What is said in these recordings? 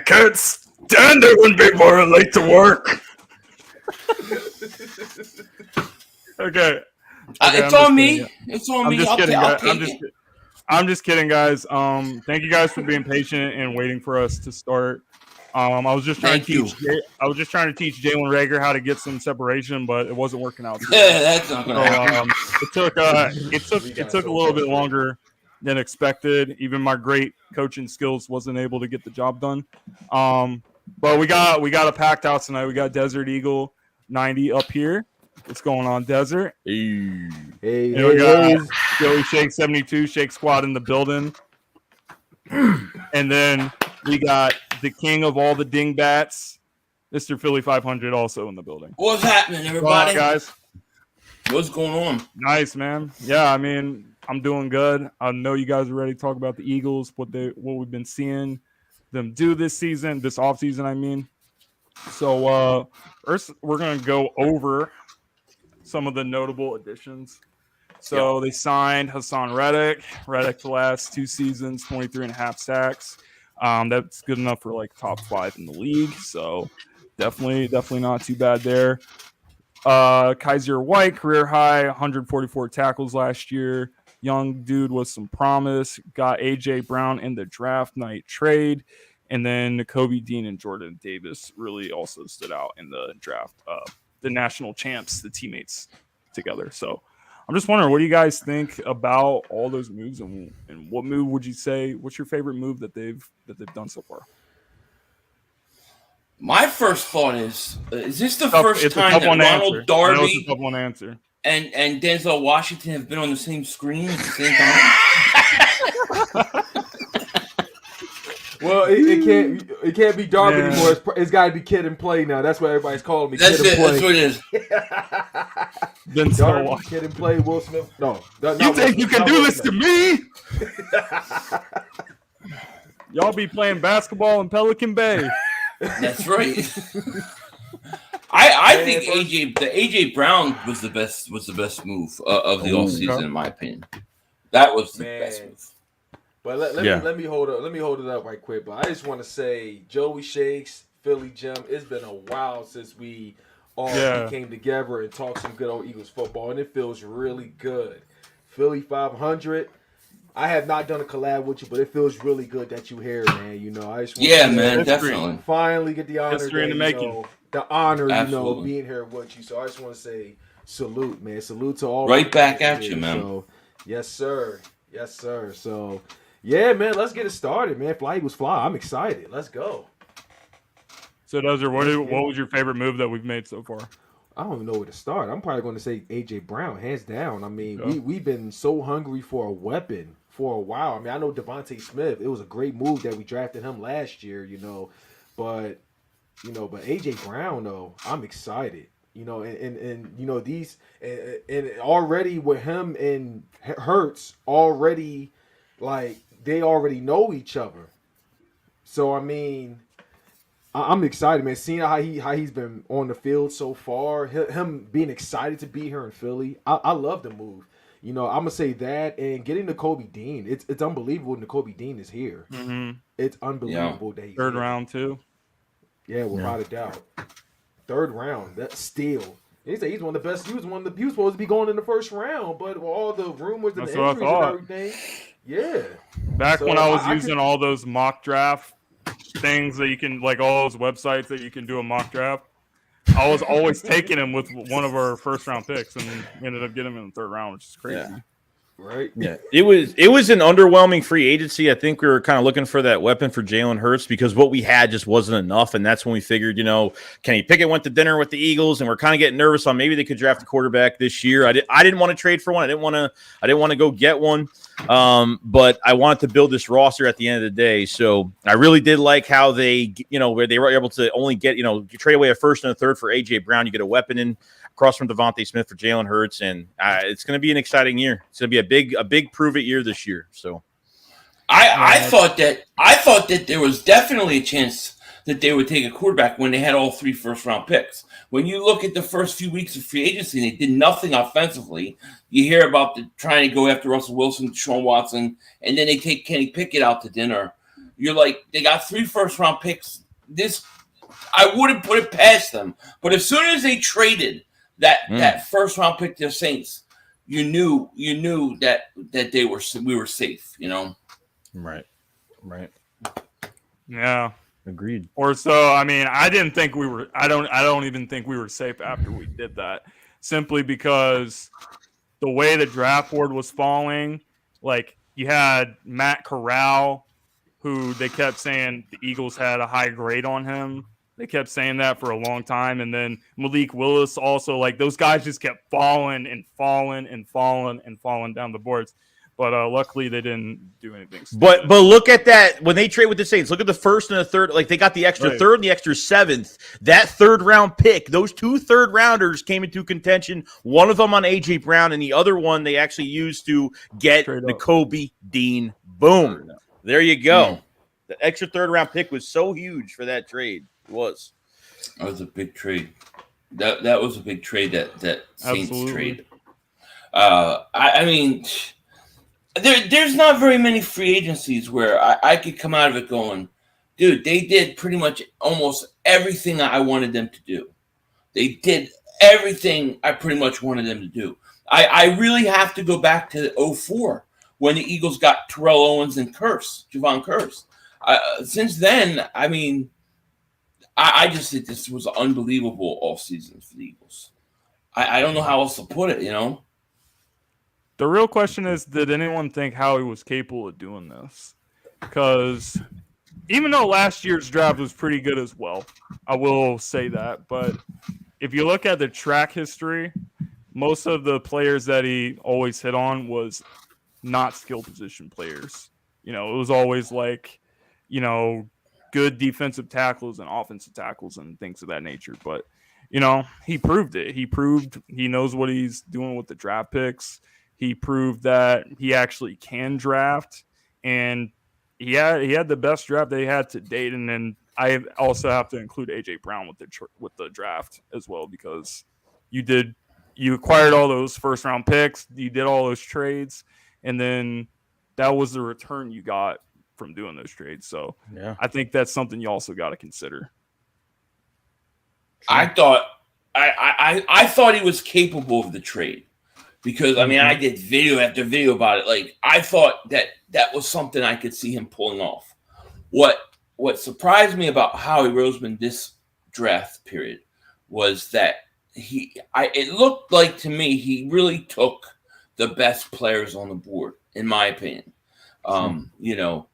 can't stand it when people are late to work. Okay. It's on me. It's on me. I'm just kidding, guys. Thank you guys for being patient and waiting for us to start. I was just trying to teach Jalen Reagor how to get some separation, but it wasn't working out. Yeah, that's not going to happen. It took a little bit longer than expected. Even my great coaching skills wasn't able to get the job done. But we got a packed house tonight. We got DesertEagle90 up here. What's going on, Desert? Hey, we got Joeyshakes72 Shake Squad in the building. And then we got the king of all the dingbats, Mr. Philly.500, also in the building. What's happening, everybody? Guys. What's going on? Nice, man. Yeah, I mean, I'm doing good. I know you guys are ready to talk about the Eagles, what we've been seeing them do this offseason, I mean. So first, we're going to go over some of the notable additions. So they signed Hassan Reddick the last 2 seasons, 23.5 sacks. That's good enough for like top 5 in the league. So definitely not too bad there. Kaiser White, career high, 144 tackles last year. Young dude with some promise. Got A.J. Brown in the draft night trade. And then Kobe Dean and Jordan Davis really also stood out in the draft. The national champs, the teammates together. So I'm just wondering, what do you guys think about all those moves, and what move would you say? What's your favorite move that they've done so far? My first thought is this the first time that Ronald Darby and Denzel Washington have been on the same screen at the same time? Well, it can't be Darby anymore. It's got to be Kid and Play now. That's what everybody's calling me. That's Kid and Play. That's what it is. Darby, Kid and Play, Will Smith. No, you think you can do this to me? Y'all be playing basketball in Pelican Bay. That's right. I think AJ Brown was the best move of the offseason, in my opinion. That was the best move. But let me hold it up right quick. But I just want to say, Joey Shakes, Philly Gem. It's been a while since we all came together and talked some good old Eagles football, and it feels really good. Philly.500. I have not done a collab with you, but it feels really good that you're here, man. You know, I just want to definitely finally get the honor, the honor, Absolutely. Being here with you. So I just want to say salute, man. Salute to all. Right back at you, man. So, yes, sir. So. Yeah, man, let's get it started, man. Fly Eagles fly. I'm excited. Let's go. So, Dozer, what was your favorite move that we've made so far? I don't even know where to start. I'm probably going to say A.J. Brown, hands down. I mean, we've been so hungry for a weapon for a while. I mean, I know Devonta Smith. It was a great move that we drafted him last year, But A.J. Brown, though, I'm excited. And these and already with him and Hurts already, like, they already know each other. So, I mean, I'm excited, man. Seeing how he's been on the field so far, him being excited to be here in Philly. I love the move. I'm going to say that. And getting to Kobe Dean, it's unbelievable that Kobe Dean is here. Mm-hmm. It's unbelievable that he's Third here. round, too. Yeah, without a doubt. Third round, that's steal. He said he's one of the best. He was supposed to be going in the first round, but with all the rumors and the injuries and everything. Yeah. Back when I was using all those mock draft things that you can, like all those websites that you can do a mock draft, I was always taking him with one of our first round picks, and we ended up getting him in the third round, which is crazy. Yeah. Right. Yeah. It was an underwhelming free agency. I think we were kind of looking for that weapon for Jalen Hurts because what we had just wasn't enough. And that's when we figured, Kenny Pickett went to dinner with the Eagles, and we're kind of getting nervous on maybe they could draft a quarterback this year. I didn't want to trade for one. I didn't want to go get one. But I wanted to build this roster at the end of the day. So I really did like how they, where they were able to only get, trade away a first and a third for A.J. Brown. You get a weapon in across from Devonta Smith for Jalen Hurts, and it's going to be an exciting year. It's going to be a big prove it year this year. So, I thought that there was definitely a chance that they would take a quarterback when they had all 3 first-round picks. When you look at the first few weeks of free agency, they did nothing offensively. You hear about trying to go after Russell Wilson, Deshaun Watson, and then they take Kenny Pickett out to dinner. you're like, they got 3 first-round picks. I wouldn't put it past them. But as soon as they traded that first-round pick to the Saints, you knew that we were safe, you know? Right. Yeah. Agreed. Or so, I mean, I didn't think we were, I don't even think we were safe after we did that, simply because the way the draft board was falling, like you had Matt Corral, who they kept saying the Eagles had a high grade on him. They kept saying that for a long time. And then Malik Willis also, like those guys just kept falling down the boards. But luckily they didn't do anything stupid. But look at that. When they trade with the Saints, look at the first and the third. Like they got the extra third and the extra 7th. That 3rd round pick, those 2 third rounders came into contention. One of them on A.J. Brown and the other one they actually used to get Nakobe Dean. Boom. There you go. The extra 3rd round pick was so huge for that trade. It was. That was a big trade. That was a big trade, that Saints trade. I mean, there's not very many free agencies where I could come out of it going, dude, they did pretty much almost everything I wanted them to do. They did everything I pretty much wanted them to do. I really have to go back to 2004 when the Eagles got Terrell Owens and Javon Curse. Since then, I mean, I just think this was unbelievable offseason for the Eagles. I don't know how else to put it, you know? The real question is, did anyone think Howie was capable of doing this? Because even though last year's draft was pretty good as well, I will say that. But if you look at the track history, most of the players that he always hit on was not skill position players. You know, it was always like, you know, good defensive tackles and offensive tackles and things of that nature. But, you know, he proved it. He proved he knows what he's doing with the draft picks. He proved that he actually can draft, and he had the best draft they had to date. And then I also have to include A.J. Brown with the draft as well, because you acquired all those first round picks, you did all those trades, and then that was the return you got from doing those trades. So yeah, I think that's something you also got to consider. I thought he was capable of the trade. Because, I mean, I did video after video about it. Like, I thought that was something I could see him pulling off. What surprised me about Howie Roseman this draft period was that it looked like to me he really took the best players on the board, in my opinion. You know,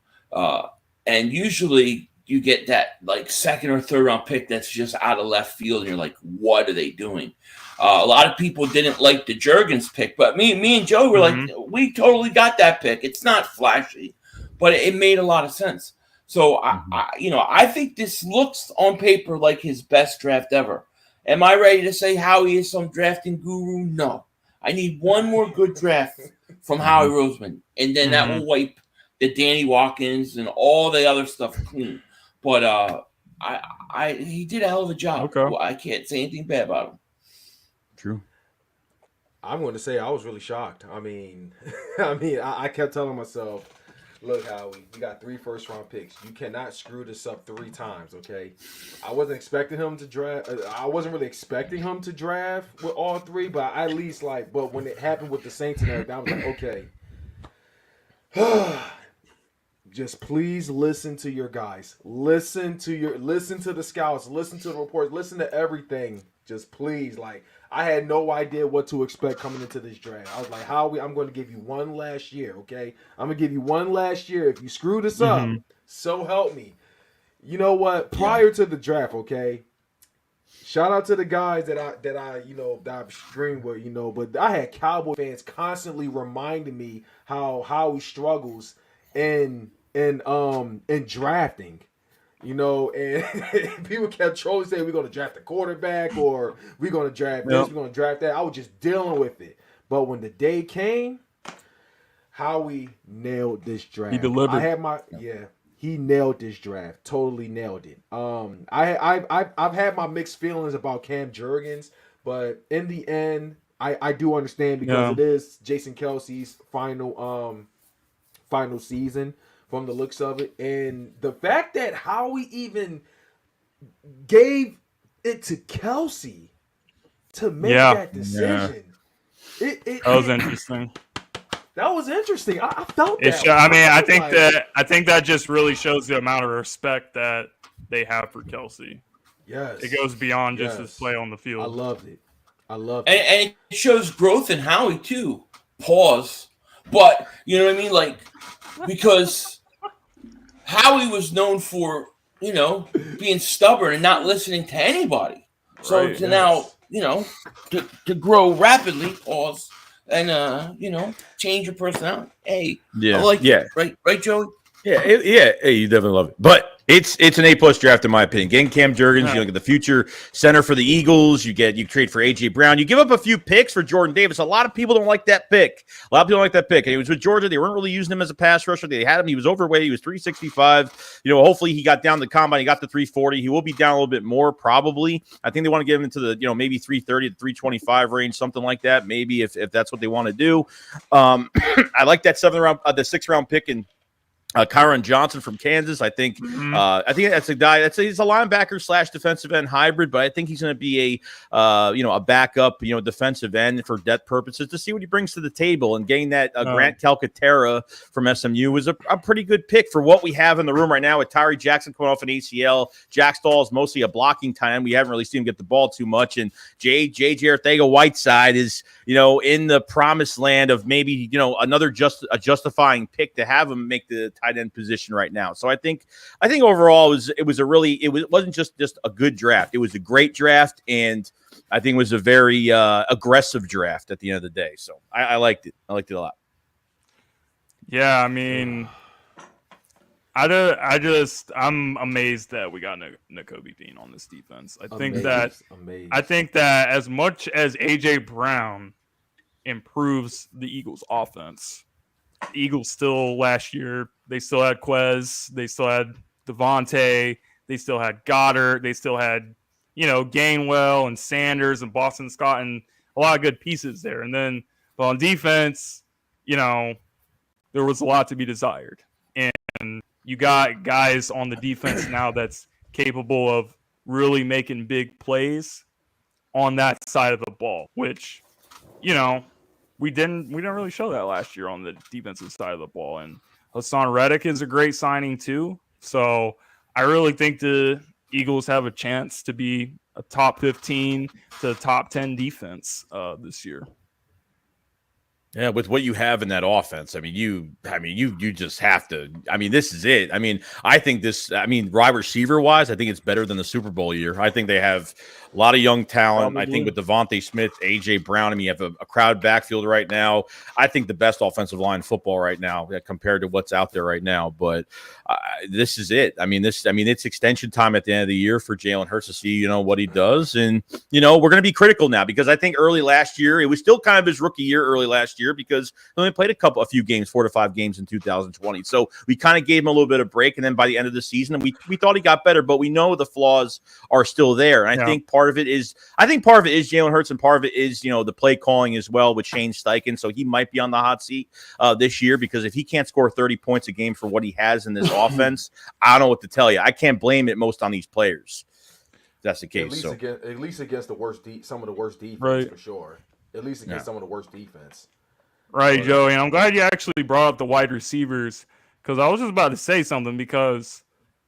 and usually you get that, like, 2nd or 3rd round pick that's just out of left field, and you're like, what are they doing? A lot of people didn't like the Jurgens pick, but me and Joe were like, we totally got that pick. It's not flashy, but it made a lot of sense. So, I think this looks on paper like his best draft ever. Am I ready to say Howie is some drafting guru? No. I need one more good draft from Howie Roseman, and then that will wipe the Danny Watkins and all the other stuff clean. But he did a hell of a job. Okay. Well, I can't say anything bad about him. True. I'm going to say I was really shocked. I mean, I kept telling myself, look, Howie, you got 3 first-round picks. You cannot screw this up 3 times, okay? I wasn't expecting him to draft. I wasn't really expecting him to draft with all 3, but at least, like, but when it happened with the Saints and everything, I was like, okay. Just please listen to your guys. Listen to the scouts. Listen to the reports. Listen to everything. Just please, like, I had no idea what to expect coming into this draft. I was like, Howie, I'm going to give you one last year, okay? I'm going to give you one last year. If you screw this up, so help me. You know what? Prior to the draft, okay? Shout out to the guys that I've streamed with, you know, but I had Cowboy fans constantly reminding me how Howie struggles in drafting. You know, and people kept trolling saying we're going to draft a quarterback or we're going to draft this, we're going to draft that. I was just dealing with it. But when the day came, Howie nailed this draft. He delivered. He nailed this draft. Totally nailed it. I've had my mixed feelings about Cam Jurgens, but in the end, I do understand because it is Jason Kelce's final season. from the looks of it. And the fact that Howie even gave it to Kelsey to make that decision. That was interesting. That was interesting. I felt that. I think that just really shows the amount of respect that they have for Kelsey. Yes. It goes beyond just his play on the field. I loved it. And it shows growth in Howie, too. Pause. But, you know what I mean? Like, because Howie was known for, you know, being stubborn and not listening to anybody. So now, you know, to grow rapidly, pause, and, you know, change your personality. Hey, I like it. Right, Joey? Yeah, you definitely love it. But it's an A+ draft in my opinion. Getting Cam Jurgens, you look at the future center for the Eagles. You trade for AJ Brown. You give up a few picks for Jordan Davis. A lot of people don't like that pick. And he was with Georgia. They weren't really using him as a pass rusher. They had him. He was overweight. He was 365. You know, hopefully he got down the combine. He got to 340. He will be down a little bit more probably. I think they want to get him into the, you know, maybe 330 to 325 range, something like that. Maybe if that's what they want to do. I like that the 6th round pick in Kyron Johnson from Kansas. I think that's a guy he's a linebacker / defensive end hybrid, but I think he's going to be a backup, you know, defensive end for depth purposes to see what he brings to the table. And getting that Grant Calcaterra from SMU was a pretty good pick for what we have in the room right now with Tyree Jackson coming off an ACL. Jack Stahl is mostly a blocking tight end. We haven't really seen him get the ball too much. And JJ Arcega-Whiteside is, you know, in the promised land of maybe, you know, another a justifying pick to have him make the tight end position right now. So I think overall it wasn't just a good draft. It was a great draft, and I think it was a very aggressive draft at the end of the day. So I liked it. I liked it a lot. Yeah, I mean, I'm amazed that we got Nakobe Dean on this defense. I think that as much as AJ Brown improves the Eagles offense, the Eagles still last year, they still had Quez, they still had Devontae, they still had Goddard, they still had, you know, Gainwell and Sanders and Boston Scott and a lot of good pieces there. And then, but on defense, you know, there was a lot to be desired. And you got guys on the defense now that's capable of really making big plays on that side of the ball, which, you know, we didn't really show that last year on the defensive side of the ball. And Hassan Reddick is a great signing too. So I really think the Eagles have a chance to be a top 15 to top 10 defense this year. Yeah, with what you have in that offense, you just have to. This is it. I think wide receiver wise, I think it's better than the Super Bowl year. I think they have a lot of young talent. Probably. I think with Devonta Smith, AJ Brown, you have a crowd backfield right now. I think the best offensive line in football right now compared to what's out there right now. But this is it. It's extension time at the end of the year for Jalen Hurts to see, what he does. And, we're going to be critical now because I think early last year, it was still kind of his rookie year early last year because he only played a few games, 4 to 5 games in 2020. So we kind of gave him a little bit of break. And then by the end of the season, we thought he got better, but we know the flaws are still there. And I think part of it is Jalen Hurts and part of it is, the play calling as well with Shane Steichen. So he might be on the hot seat this year because if he can't score 30 points a game for what he has in this offense, I don't know what to tell you. I can't blame it most on these players. That's the case. At least against the worst some of the worst defense, right. For sure. At least against some of the worst defense. Right, Joey. And I'm glad you actually brought up the wide receivers because I was just about to say something because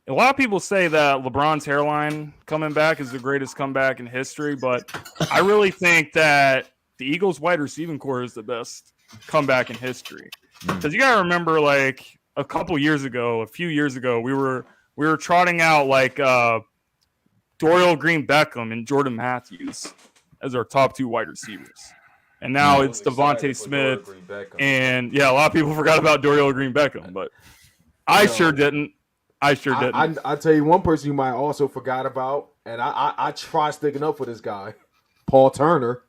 a lot of people say that LeBron's hairline coming back is the greatest comeback in history, but I really think that the Eagles wide receiving core is the best comeback in history. Because you got to remember, like a few years ago, we were trotting out like Dorial Green-Beckham and Jordan Matthews as our top 2 wide receivers. And now it's Devonta Smith. And, a lot of people forgot about Dorial Green-Beckham, but I sure didn't. I tell you one person you might also forgot about, and I try sticking up for this guy, Paul Turner.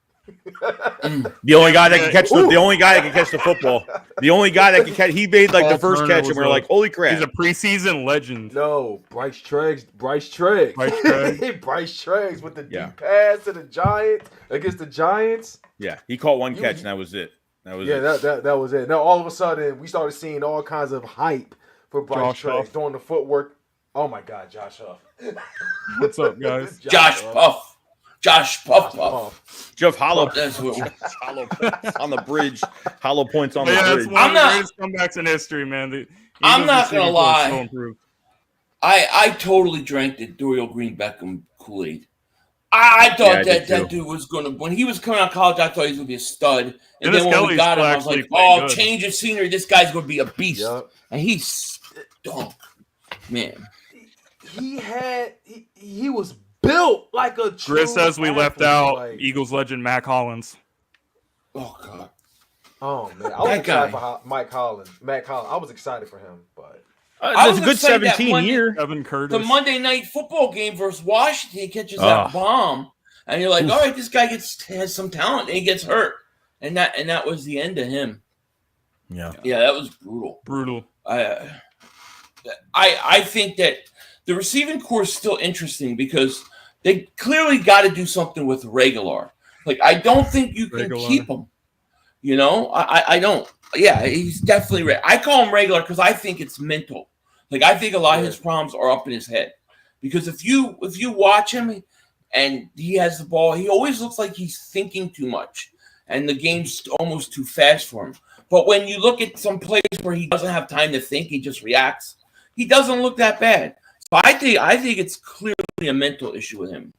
The only guy that can catch the football. The only guy that can catch. He made like Paul the first Turner catch, and we're like, "Holy crap!" He's a preseason legend. No, Bryce Treggs with the deep pass to the Giants against the Giants. Yeah, he caught one catch, and that was it. That was it. Now all of a sudden, we started seeing all kinds of hype for Bryce Josh Treggs Huff. doing the footwork. Oh my God, Josh Huff. What's up, guys? Josh Puff. Josh Puff. Jeff Hollow That's what Hollow on the bridge. Hollow points on the Yeah, bridge. it's one of the greatest comebacks in history, man. I'm not gonna lie. So improved. I totally drank the Dorial Green Beckham Kool-Aid. I thought that dude was gonna, when he was coming out of college, I thought he was gonna be a stud. And then when we got him, I was like, oh, change of scenery. This guy's gonna be a beast. Yep. And he stunk, man. He was built like a true Chris says we left out like, Eagles legend Mac Hollins. Oh God. Oh man, I was excited for Mac Hollins. I was excited for him, but it's a good 17 year. Evan Curtis. The Monday Night Football game versus Washington, he catches that bomb, and you're like, all right, this guy has some talent, and he gets hurt, and that was the end of him. Yeah, that was brutal. I think that the receiving core is still interesting because they clearly got to do something with Reagor. Like, I don't think you can keep him. You know, I don't. Yeah, he's definitely. I call him Reagor because I think it's mental. Like, I think a lot of his problems are up in his head. Because if you watch him and he has the ball, he always looks like he's thinking too much, and the game's almost too fast for him. But when you look at some plays where he doesn't have time to think, he just reacts. He doesn't look that bad. So I think it's clearly a mental issue with him.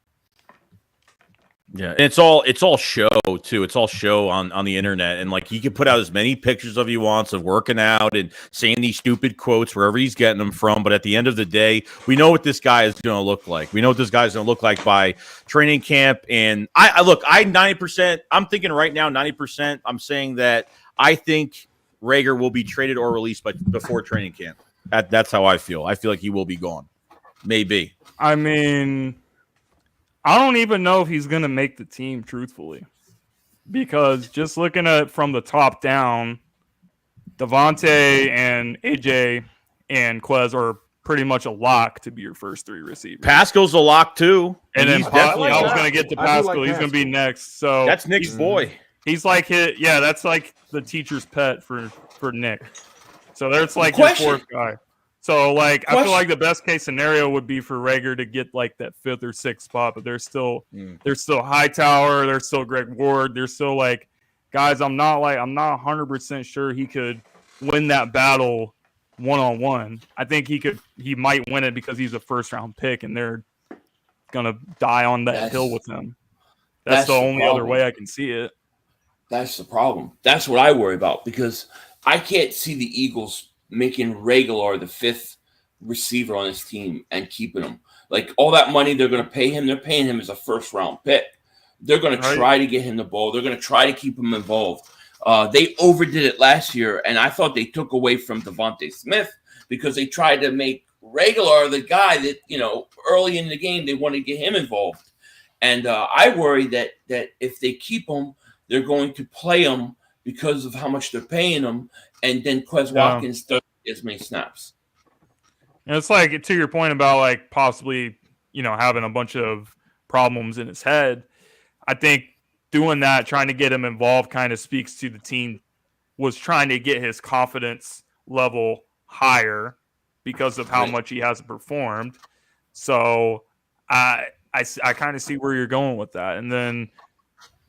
Yeah, and it's all show too. It's all show on the internet, and like he can put out as many pictures of he wants of working out and saying these stupid quotes wherever he's getting them from. But at the end of the day, we know what this guy is going to look like. We know what this guy's going to look like by training camp. And I 90%. I'm thinking right now 90%. I'm saying that I think Reagor will be traded or released before training camp. That's how I feel. I feel like he will be gone. Maybe. I mean, I don't even know if he's going to make the team, truthfully, because just looking at it from the top down, Devonta and AJ and Quez are pretty much a lock to be your first three receivers. Pascal's a lock too, and then I was going to get to Pascal. He's going to be next. So that's Nick's boy. He's like that's like the teacher's pet for Nick. So that's like his fourth guy. So, like, I feel like the best case scenario would be for Reagor to get like that fifth or sixth spot, but there's still Hightower, there's still Greg Ward, there's still like guys. I'm not 100% sure he could win that battle one-on-one. I think he might win it because he's a first round pick and they're gonna die on that hill with him. That's the only other way I can see it. That's the problem. That's what I worry about because I can't see the Eagles making Reagor the fifth receiver on his team and keeping him. Like, all that money they're going to pay him, they're paying him as a first-round pick. They're going to try to get him the ball. They're going to try to keep him involved. They overdid it last year, and I thought they took away from Devonta Smith because they tried to make Reagor the guy that, early in the game they want to get him involved. And I worry that if they keep him, they're going to play him because of how much they're paying him, and then Quez Watkins doesn't get as many snaps. And it's like, to your point about like possibly, having a bunch of problems in his head, I think doing that, trying to get him involved kind of speaks to the team was trying to get his confidence level higher because of how much he hasn't performed. So I kind of see where you're going with that. And then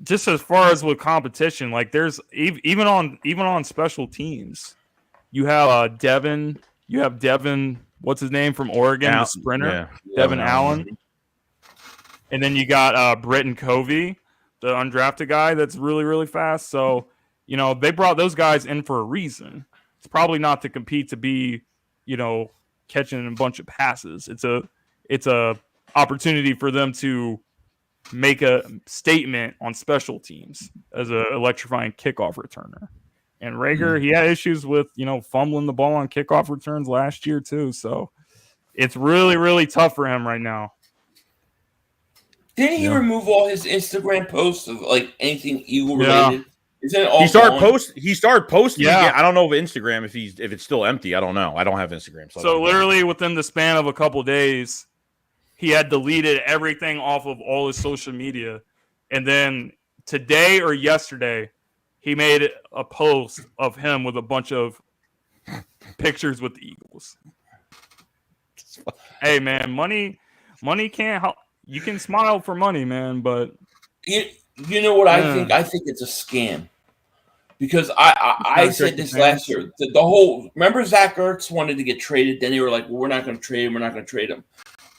just as far as with competition, like there's even on special teams, you have Devin, what's his name from Oregon, the sprinter, Devin Allen. And then you got Britton Covey, the undrafted guy that's really, really fast. So, they brought those guys in for a reason. It's probably not to compete to be, catching a bunch of passes. It's a opportunity for them to make a statement on special teams as an electrifying kickoff returner. And Reagor, he had issues with, fumbling the ball on kickoff returns last year too. So it's really, really tough for him right now. Didn't he remove all his Instagram posts of like anything Eagle related? Isn't it all he started posting. Yeah. I don't know if Instagram, if it's still empty. I don't know. I don't have Instagram. So literally within the span of a couple of days, he had deleted everything off of all his social media. And then today or yesterday, he made a post of him with a bunch of pictures with the Eagles. Hey, man, money can't help. You can smile for money, man, but you know what I think? I think it's a scam. Because I said this last year. The whole remember Zach Ertz wanted to get traded. Then they were like, well, we're not going to trade him. We're not going to trade him.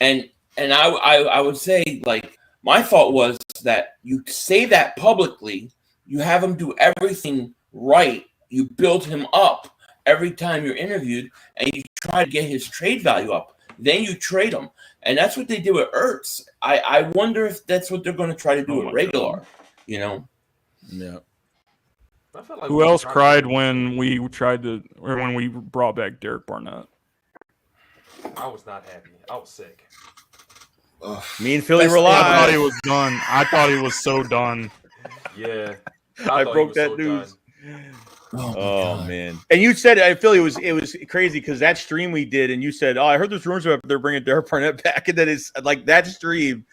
And I would say, like, my thought was that you say that publicly. You have him do everything right. You build him up every time you're interviewed, and you try to get his trade value up. Then you trade him. And that's what they did with Ertz. I wonder if that's what they're going to try to do with Reagor. You know? Yeah. Like who else cried when we when we brought back Derek Barnett? I was not happy. I was sick. Me and Philly were live. I thought he was done. I thought he was so done. Yeah. I broke that news. Oh man! And you said, I feel it was crazy because that stream we did, and you said, "Oh, I heard there's rumors about they're bringing Derek Barnett back," and then it's like that stream,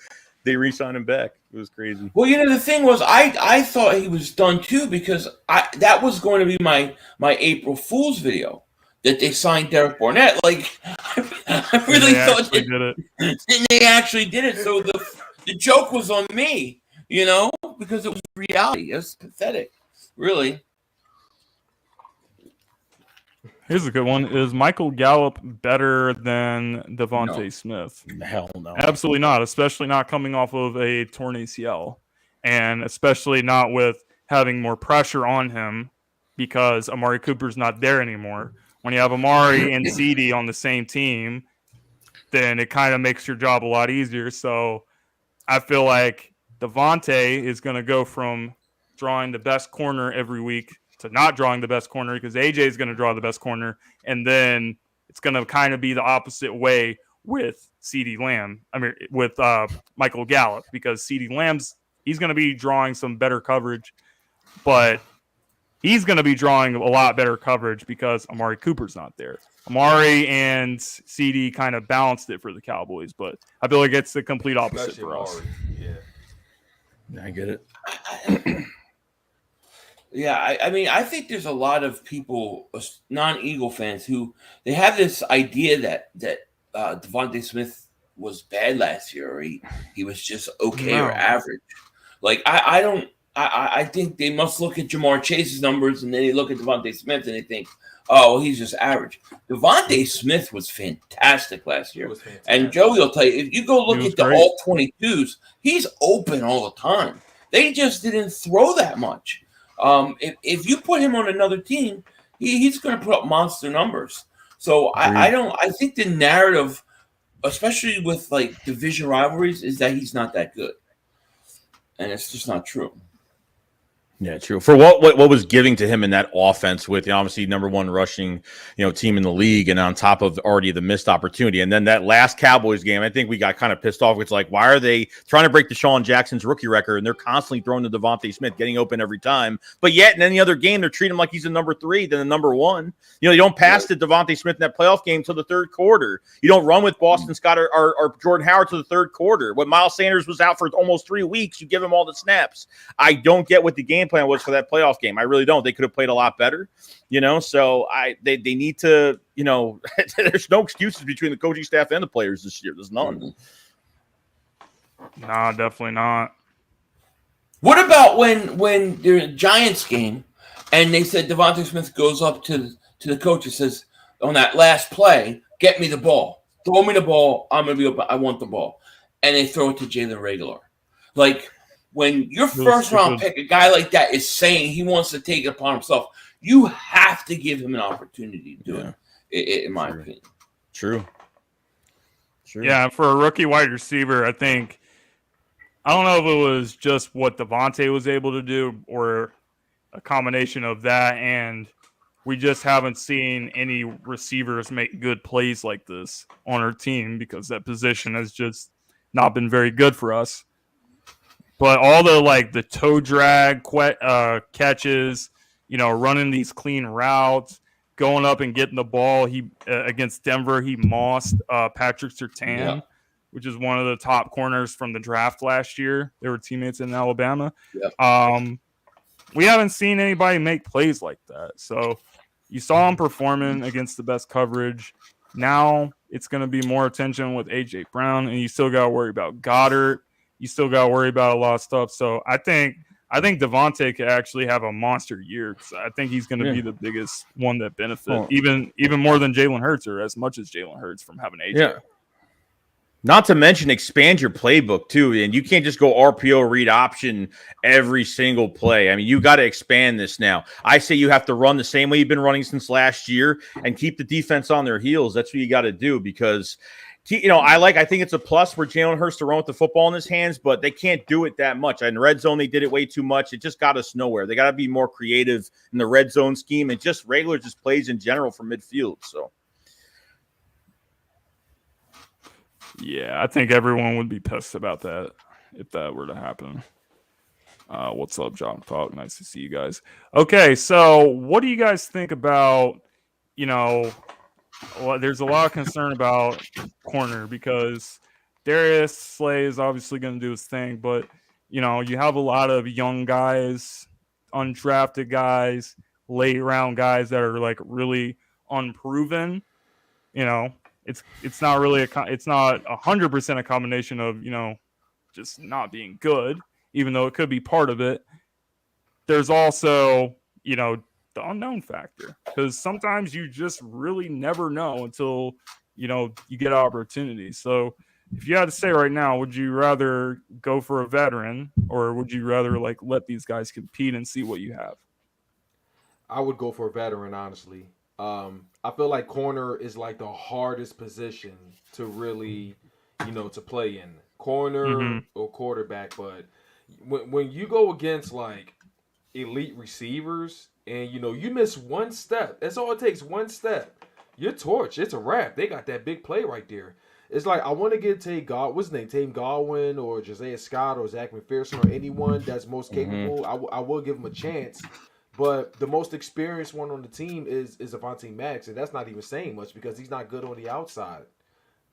they re-signed him back. It was crazy. Well, you know, the thing was, I thought he was done too because that was going to be my April Fool's video that they signed Derek Barnett. Like, I really thought they did it. And they actually did it. So the joke was on me, you know, because it was reality. It's pathetic, really. Here's a good one. Is Michael Gallup better than Devonta Smith? Hell no. Absolutely not, especially not coming off of a torn ACL. And especially not with having more pressure on him because Amari Cooper's not there anymore. When you have Amari and CD on the same team, then it kind of makes your job a lot easier. So I feel like Devonta is going to go from drawing the best corner every week to not drawing the best corner because AJ is going to draw the best corner. And then it's going to kind of be the opposite way with with Michael Gallup because CD Lamb's, he's going to be drawing some better coverage, but he's going to be drawing a lot better coverage because Amari Cooper's not there. Amari and CD kind of balanced it for the Cowboys, but I feel like it's the complete opposite for us. Yeah. I get it. Yeah, I mean, I think there's a lot of people, non-Eagle fans, who they have this idea that Devonta Smith was bad last year, or he was just okay or average. Like I think they must look at Jamar Chase's numbers and then they look at Devonta Smith and they think, oh, well, he's just average. Devonta Smith was fantastic last year, and Joey will tell you if you go look at the all 22s, he's open all the time. They just didn't throw that much. If you put him on another team, he's going to put up monster numbers. So I think the narrative, especially with like division rivalries, is that he's not that good, and it's just not true. Yeah, true. For what was giving to him in that offense with obviously number one rushing, team in the league, and on top of already the missed opportunity, and then that last Cowboys game, I think we got kind of pissed off. It's like, why are they trying to break Deshaun Jackson's rookie record, and they're constantly throwing to Devonta Smith, getting open every time, but yet in any other game they're treating him like he's a number 3 than a number 1. You don't pass to Devonta Smith in that playoff game till the third quarter. You don't run with Boston Scott or Jordan Howard to the third quarter. When Miles Sanders was out for almost 3 weeks, you give him all the snaps. I don't get what the game plan was for that playoff game. I really don't. They could have played a lot better, so they need to, there's no excuses between the coaching staff and the players this year. There's none. Nah, definitely not. What about when there's a Giants game and they said Devonta Smith goes up to the coach and says on that last play, get me the ball. Throw me the ball. I'm going to be open. I want the ball. And they throw it to Jalen Reagor. Like, when your first-round pick, a guy like that, is saying he wants to take it upon himself, you have to give him an opportunity to do it, in my opinion. True. Yeah, for a rookie wide receiver, I don't know if it was just what Devonta was able to do or a combination of that, and we just haven't seen any receivers make good plays like this on our team because that position has just not been very good for us. But all the toe drag catches, running these clean routes, going up and getting the ball. He against Denver, he mossed Patrick Surtain, which is one of the top corners from the draft last year. They were teammates in Alabama. Yeah. We haven't seen anybody make plays like that. So, You saw him performing against the best coverage. Now it's going to be more attention with A.J. Brown, and you still got to worry about Goddard. You still got to worry about a lot of stuff. So I think Devonta could actually have a monster year. I think he's going to be the biggest one that benefit, even more than Jalen Hurts, or as much as Jalen Hurts from having A.J. Yeah. Not to mention expand your playbook too, and you can't just go RPO read option every single play. I mean, you got to expand this now. I say you have to run the same way you've been running since last year and keep the defense on their heels. That's what you got to do because, I think it's a plus for Jalen Hurts to run with the football in his hands, but they can't do it that much. In the red zone, they did it way too much. It just got us nowhere. They got to be more creative in the red zone scheme and just regular plays in general from midfield. So. Yeah, I think everyone would be pissed about that if that were to happen. What's up, John Falk? Nice to see you guys. Okay, so what do you guys think about, there's a lot of concern about corner because Darius Slay is obviously going to do his thing, but, you have a lot of young guys, undrafted guys, late round guys that are like really unproven, It's not really it's not 100% a combination of, just not being good, even though it could be part of it. There's also, the unknown factor because sometimes you just really never know until, you get opportunities. So if you had to say right now, would you rather go for a veteran or would you rather let these guys compete and see what you have? I would go for a veteran, honestly. I feel like corner is like the hardest position to really, to play in. Corner or quarterback. But when you go against like elite receivers and, you miss one step, that's all it takes, one step. You're torched. It's a wrap. They got that big play right there. It's like I want to get Tame Godwin or Josiah Scott or Zach McPherson or anyone that's most capable. I will give them a chance. But the most experienced one on the team is Avonte Maddox, and that's not even saying much because he's not good on the outside.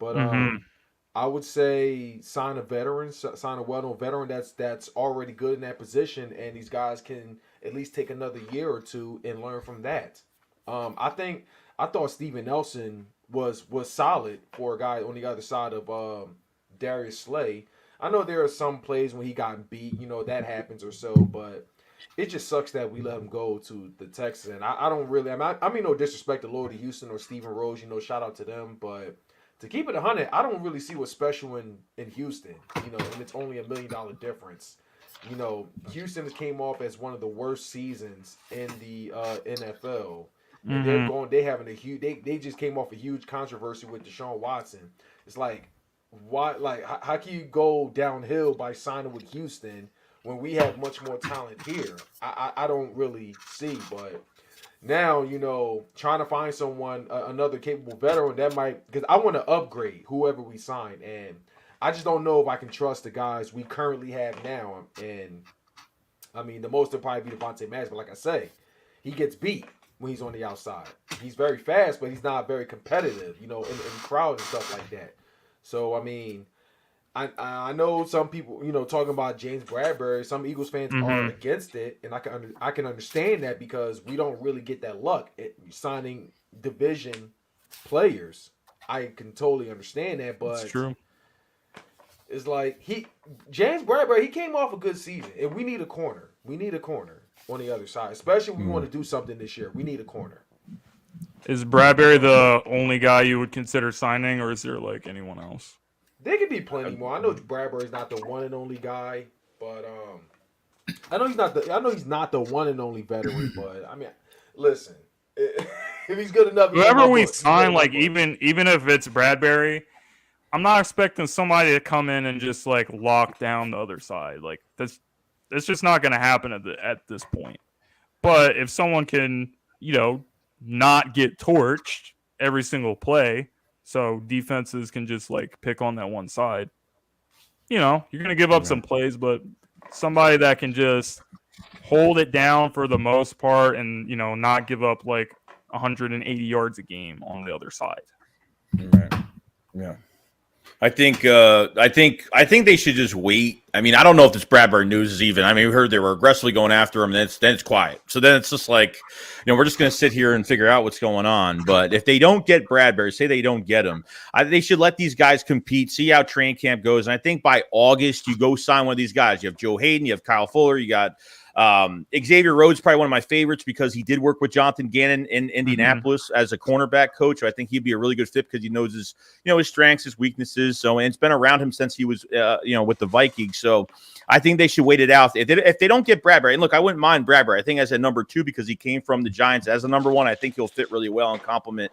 But I would say sign a well-known veteran that's already good in that position, and these guys can at least take another year or two and learn from that. I thought Steven Nelson was solid for a guy on the other side of Darius Slay. I know there are some plays when he got beat, that happens or so, but it just sucks that we let him go to the Texans. And I don't really, I mean, no disrespect to Lloyd Houston or Steven Rose, shout out to them. But to keep it 100, I don't really see what's special in Houston, and it's only $1 million difference. Houston came off as one of the worst seasons in the NFL. And they having a huge, they just came off a huge controversy with Deshaun Watson. It's like, how can you go downhill by signing with Houston when we have much more talent here? I don't really see, but now, trying to find someone, another capable veteran that might, because I want to upgrade whoever we sign, and I just don't know if I can trust the guys we currently have now. And I mean, the most will probably be Devonta Smith, but like I say, he gets beat when he's on the outside. He's very fast, but he's not very competitive, in crowds and stuff like that. So, I mean, I know some people, talking about James Bradbury, some Eagles fans are against it, and I can understand that because we don't really get that luck at signing division players. I can totally understand that, but it's true. It's like James Bradbury, he came off a good season, and we need a corner. We need a corner on the other side, especially if we want to do something this year. We need a corner. Is Bradbury the only guy you would consider signing, or is there anyone else? There could be plenty more. I know Bradbury's not the one and only guy, but I know he's not the one and only veteran. But I mean, listen, if he's good enough, whoever we sign, even if it's Bradbury, I'm not expecting somebody to come in and just lock down the other side. That's just not going to happen at this point. But if someone can, not get torched every single play, so defenses can just pick on that one side, you're going to give up some plays, but somebody that can just hold it down for the most part and, not give up 180 yards a game on the other side. Right. Yeah. I think they should just wait. I mean, I don't know if this Bradbury news is even. I mean, we heard they were aggressively going after him, and then it's quiet. So then it's just like, we're just going to sit here and figure out what's going on. But if they don't get Bradbury, say they don't get him, they should let these guys compete, see how training camp goes. And I think by August, you go sign one of these guys. You have Joe Hayden, you have Kyle Fuller, you got Xavier Rhodes, probably one of my favorites because he did work with Jonathan Gannon in Indianapolis as a cornerback coach. I think he'd be a really good fit because he knows his strengths, his weaknesses. So, and it's been around him since he was, with the Vikings. So I think they should wait it out. If they don't get Bradbury, and look, I wouldn't mind Bradbury. I think as a number 2 because he came from the Giants as a number 1. I think he'll fit really well and complement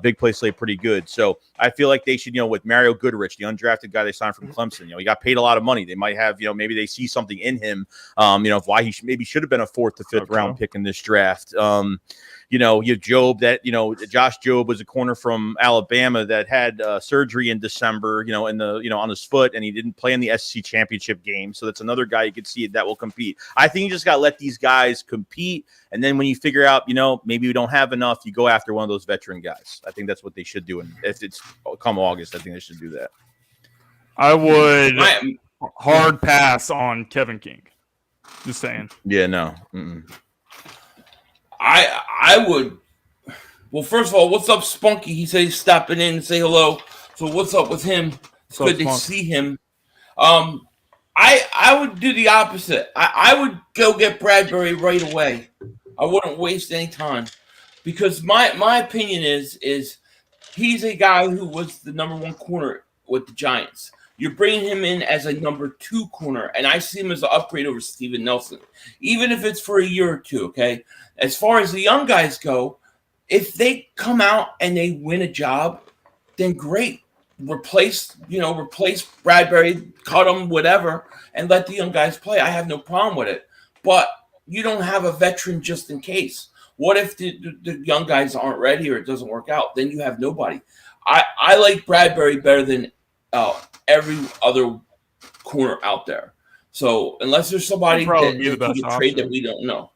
big play slate pretty good. So I feel like they should, with Mario Goodrich, the undrafted guy they signed from Clemson, he got paid a lot of money. They might have, maybe they see something in him, why he maybe should have been a 4th to 5th round pick in this draft. You have Job that, Josh Job was a corner from Alabama that had surgery in December, on his foot, and he didn't play in the SEC championship game. So that's another guy you could see that will compete. I think you just got to let these guys compete. And then when you figure out, maybe we don't have enough, you go after one of those veteran guys. I think that's what they should do. And if it's come August, I think they should do that. I would hard pass on Kevin King. Just saying. Yeah, no. I would. Well, first of all, what's up, Spunky? He said he's stopping in and say hello. So what's up with him? It's good to see him. I would do the opposite. I would go get Bradbury right away. I wouldn't waste any time because my opinion is he's a guy who was the number 1 corner with the Giants. You're bringing him in as a number 2 corner, and I see him as an upgrade over Steven Nelson, even if it's for a year or 2, okay? As far as the young guys go, if they come out and they win a job, then great. Replace Bradbury, cut him, whatever, and let the young guys play. I have no problem with it. But you don't have a veteran just in case. What if the young guys aren't ready or it doesn't work out? Then you have nobody. I like Bradbury better than every other corner out there. So unless there's somebody that can get trade that we don't know,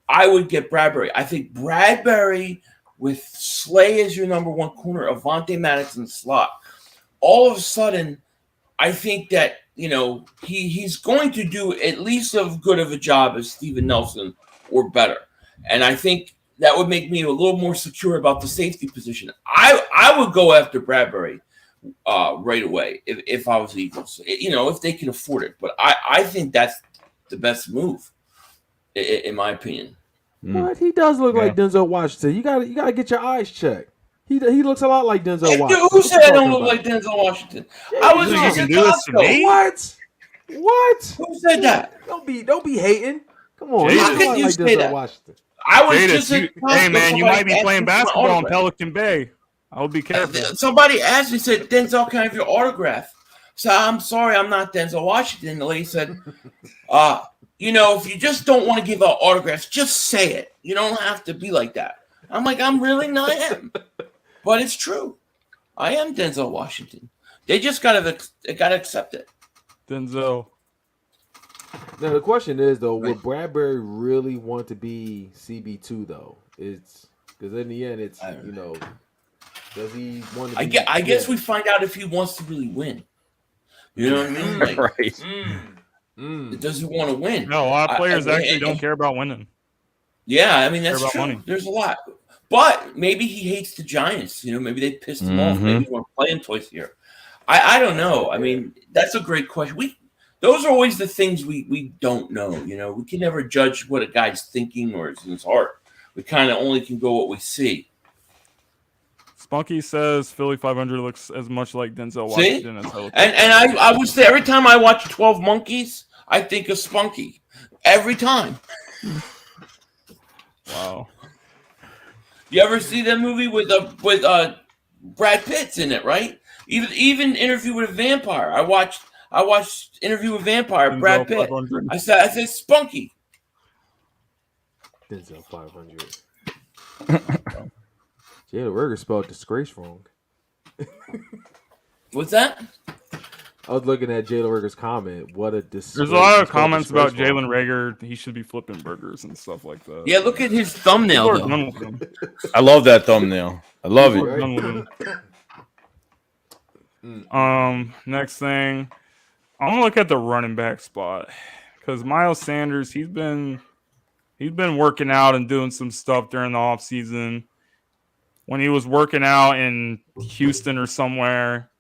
I would get Bradbury. I think Bradbury with Slay as your number 1 corner, Avonte Maddox in the slot. All of a sudden, I think that he's going to do at least as good of a job as Steven Nelson or better, and I think that would make me a little more secure about the safety position. I would go after Bradbury right away if I was the Eagles, if they can afford it. But I think that's the best move, in my opinion. What? He does look like Denzel Washington. You gotta get your eyes checked. He looks a lot like Denzel Washington. Dude, who said I don't look like Denzel Washington? I was just in Costco. What? Who said that? Don't be hating. Come on. How could you say that? Washington. I was just in Costco. Hey, man, you might be playing basketball in Pelican Bay. I would be careful. Somebody asked me, said, Denzel, can I have your autograph? So I'm sorry, I'm not Denzel Washington. The lady said, if you just don't want to give out autographs, just say it. You don't have to be like that. I'm like, I'm really not him. But it's true. I am Denzel Washington. They just gotta accept it. Denzel. Now the question is though, would Bradbury really want to be CB2 though? It's because in the end, it's does he want to? I guess we find out if he wants to really win. You know what I mean? Like, right. Does he want to win? No, a lot of players actually don't care about winning. Yeah, I mean that's true. Money. There's a lot. But maybe he hates the Giants. Maybe they pissed him off. Maybe we're playing twice a year. I don't know. I mean, that's a great question. Those are always the things we don't know. We can never judge what a guy's thinking or in his heart. We kind of only can go what we see. Spunky says Philly.500 looks as much like Denzel Washington as Philly. And I would say every time I watch 12 Monkeys, I think of Spunky. Every time. Wow. You ever see that movie with Brad Pitt's in it, right? Even Interview with a Vampire. I watched Interview with a Vampire, Brad Pitt. I said Spunky. Denzel 500. Jalen Reagor spelled disgrace wrong. What's that? I was looking at Jalen Reagor's comment. What a disgrace. There's a lot of comments about Jalen Reagor. He should be flipping burgers and stuff like that. Yeah, look at his thumbnail. I love that thumbnail. I love it. Next thing, I'm gonna look at the running back spot because Miles Sanders, he's been working out and doing some stuff during the offseason. When he was working out in Houston or somewhere,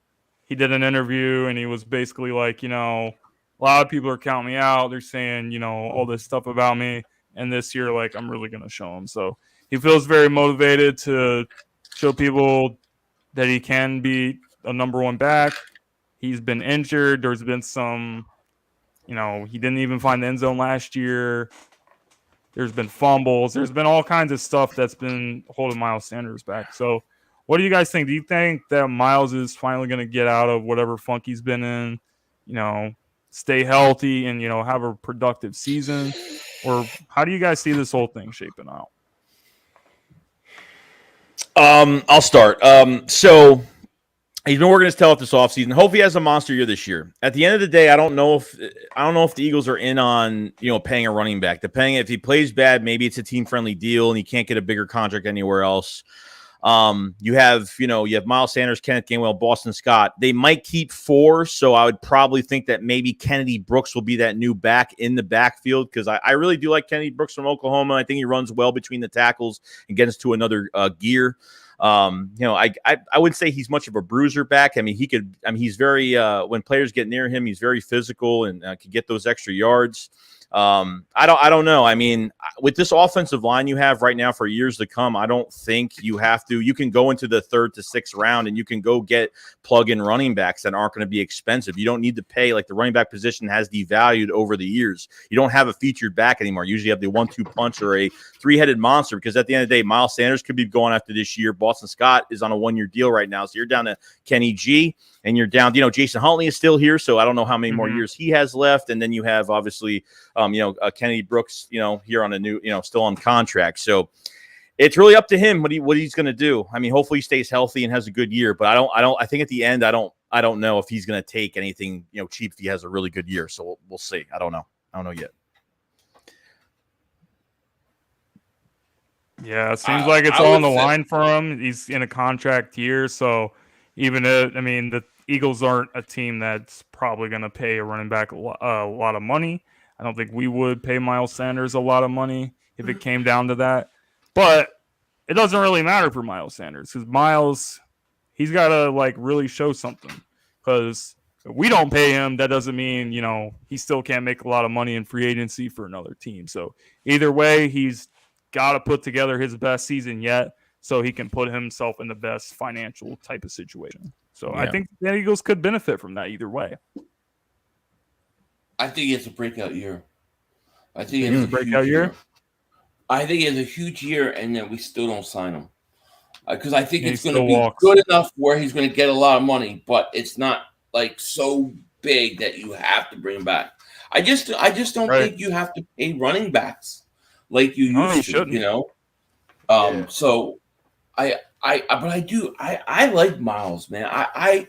he did an interview and he was basically like, a lot of people are counting me out. They're saying, all this stuff about me. And this year, like, I'm really going to show him. So he feels very motivated to show people that he can be a number one back. He's been injured. There's been some, he didn't even find the end zone last year. There's been fumbles. There's been all kinds of stuff that's been holding Miles Sanders back. So what do you guys think? Do you think that Miles is finally going to get out of whatever funk he's been in, stay healthy and, have a productive season? Or how do you guys see this whole thing shaping out? I'll start. So he's been working his tail off this offseason. Hopefully he has a monster year this year. At the end of the day, I don't know if the Eagles are in on, paying a running back. Depending if he plays bad, maybe it's a team-friendly deal and he can't get a bigger contract anywhere else. You have Miles Sanders, Kenneth Gainwell, Boston Scott. They might keep 4, so I would probably think that maybe Kennedy Brooks will be that new back in the backfield because I really do like Kennedy Brooks from Oklahoma. I think he runs well between the tackles and gets to another gear. I wouldn't say he's much of a bruiser back. He's very when players get near him, he's very physical and can get those extra yards. I don't know. I mean, with this offensive line you have right now for years to come, I don't think you can go into the 3rd to 6th round and you can go get plug-in running backs that aren't going to be expensive. You don't need to pay, like the running back position has devalued over the years. You don't have a featured back anymore. Usually you have the 1-2 punch or a 3-headed monster because at the end of the day, Miles Sanders could be going after this year. Boston Scott is on a 1-year deal right now. So you're down to Kenny G and you're down, Jason Huntley is still here. So I don't know how many more years he has left. And then you have obviously, Kennedy Brooks, here on a new, still on contract. So it's really up to him what he's going to do. I mean, hopefully he stays healthy and has a good year, but I think at the end, I don't know if he's going to take anything, cheap if he has a really good year. So we'll see. I don't know yet. Yeah, it seems like it's all on the line for him. He's in a contract year. So even the Eagles aren't a team that's probably going to pay a running back a lot of money. I don't think we would pay Miles Sanders a lot of money if it came down to that. But it doesn't really matter for Miles Sanders because Miles, he's got to really show something. Because if we don't pay him, that doesn't mean, he still can't make a lot of money in free agency for another team. So either way, he's got to put together his best season yet so he can put himself in the best financial type of situation. So yeah. I think the Eagles could benefit from that either way. I think it's a breakout year. I think it's a breakout year. I think it's a huge year, and then we still don't sign him because I think it's going to be good enough where he's going to get a lot of money, but it's not so big that you have to bring him back. I just don't think you have to pay running backs like you used to. So I like Miles, man. I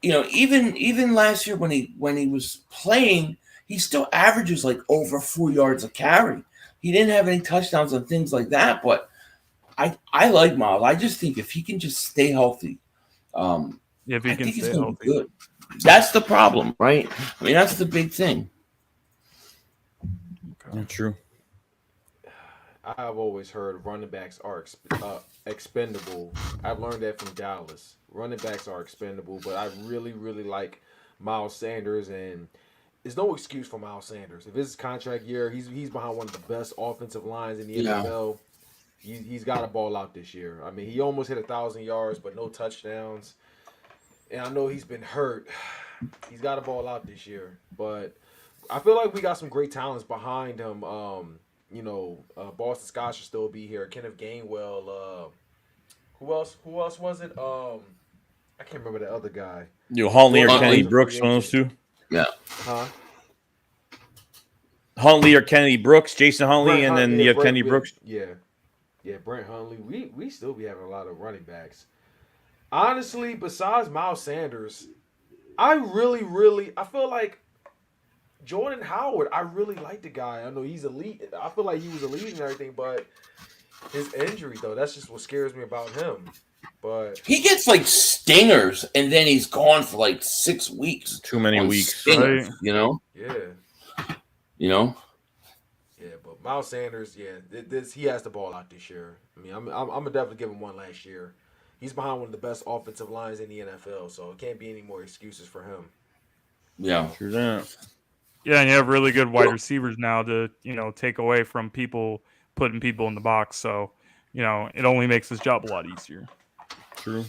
even last year when he was playing, he still averages over 4 yards a carry. He didn't have any touchdowns and things like that, but I like Miles. I just think if he can just stay healthy, I think he's going to be good. That's the problem, right? I mean, that's the big thing. Yeah, true. I've always heard running backs are expendable. I've learned that from Dallas. Running backs are expendable, but I really, really like Miles Sanders, and there's no excuse for Miles Sanders. If it's his contract year, he's behind one of the best offensive lines in the NFL. He's got to ball out this year. I mean, he almost hit 1,000 yards, but no touchdowns. And I know he's been hurt. He's got to ball out this year. But I feel like we got some great talents behind him. Boston Scott should still be here. Kenneth Gainwell. Who else was it? I can't remember the other guy. Huntley or Kennedy Brooks, one of those two. Yeah. Huh? Huntley or Kennedy Brooks, Jason Huntley, and then you have Kennedy Brooks. Yeah, Brent Huntley. We still be having a lot of running backs. Honestly, besides Miles Sanders, I feel like Jordan Howard, I really like the guy. I know he's elite. I feel like he was elite and everything, but his injury, though, that's just what scares me about him. But he gets like stingers, and then he's gone for like 6 weeks. Too many weeks, stingers, right? You know. Yeah. Yeah, but Miles Sanders, he has the ball out this year. I mean, I'm gonna definitely give him one last year. He's behind one of the best offensive lines in the NFL, so it can't be any more excuses for him. Yeah, sure that. Yeah, and you have really good wide receivers now to take away from people putting people in the box. So it only makes his job a lot easier. True.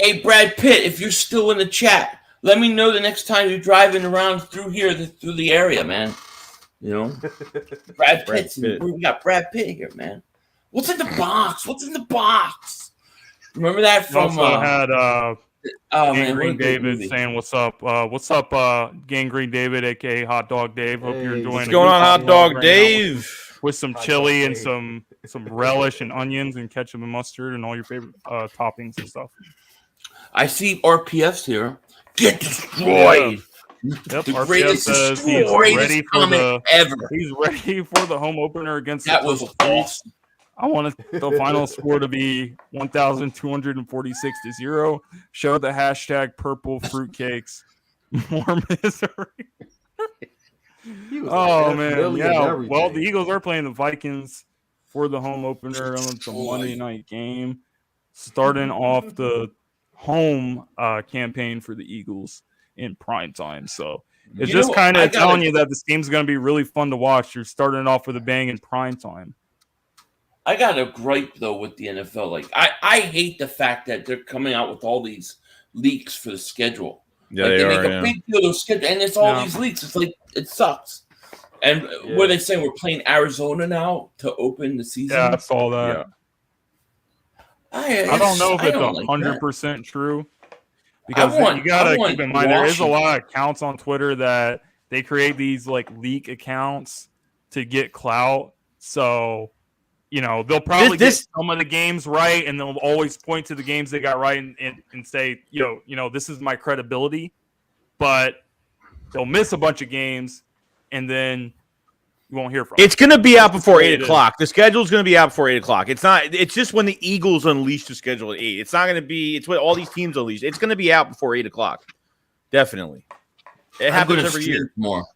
Hey, Brad Pitt, if you're still in the chat, let me know the next time you're driving around through here, through the area, man. Brad Pitt. We got Brad Pitt here, man. What's in the box? Remember that from? Also had Gangrene David saying, "What's up? What's up, Gangrene David, aka Hot Dog Dave? Hope you're enjoying. What's going on, Hot Dog Dave? With some chili and some relish and onions and ketchup and mustard and all your favorite toppings and stuff." I see RPF's here. Get destroyed. Yep, the RPF greatest says he's ready for He's ready for the home opener against that the was awesome. I want the final score to be 1,246-0. Show the hashtag purple fruitcakes. More misery. Oh man, yeah. Well, the Eagles are playing the Vikings for the home opener on the Monday night game, starting off the home campaign for the Eagles in prime time. So it's just kind of telling you that this game's going to be really fun to watch. You're starting off with a bang in prime time. I got a gripe though with the NFL. Like I hate the fact that they're coming out with all these leaks for the schedule. Yeah, like they make a big deal of schedule, and it's all these leaks. It's like it sucks. And what are they saying? We're playing Arizona now to open the season. Yeah, I saw that. Yeah. I don't know if it's 100% true, because you gotta keep in mind there is a lot of accounts on Twitter that they create these like leak accounts to get clout. So they'll probably get some of the games right, and they'll always point to the games they got right and say, this is my credibility. But they'll miss a bunch of games, and then you won't hear from them. It's going to be out before 8 o'clock. The schedule's going to be out before 8 o'clock. It's not. It's just when the Eagles unleash the schedule at 8. It's not going to be. It's what all these teams unleash. It's going to be out before 8 o'clock. Definitely. It happens every year. Tomorrow.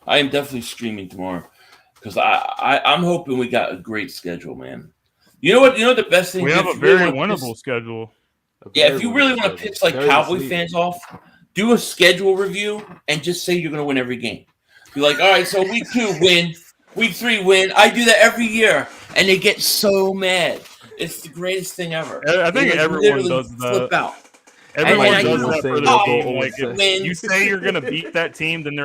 I am definitely streaming tomorrow. Because I'm hoping we got a great schedule, man. You know what? The best thing we have a very winnable schedule. Yeah, if you really want to piss like Cowboy fans off, do a schedule review and just say you're going to win every game. Be like, all right, so week 2 win, week 3 win. I do that every year, and they get so mad. It's the greatest thing ever. I think everyone does that. Flip out. Everyone does that for the team. Like if you say you're going to beat that team, then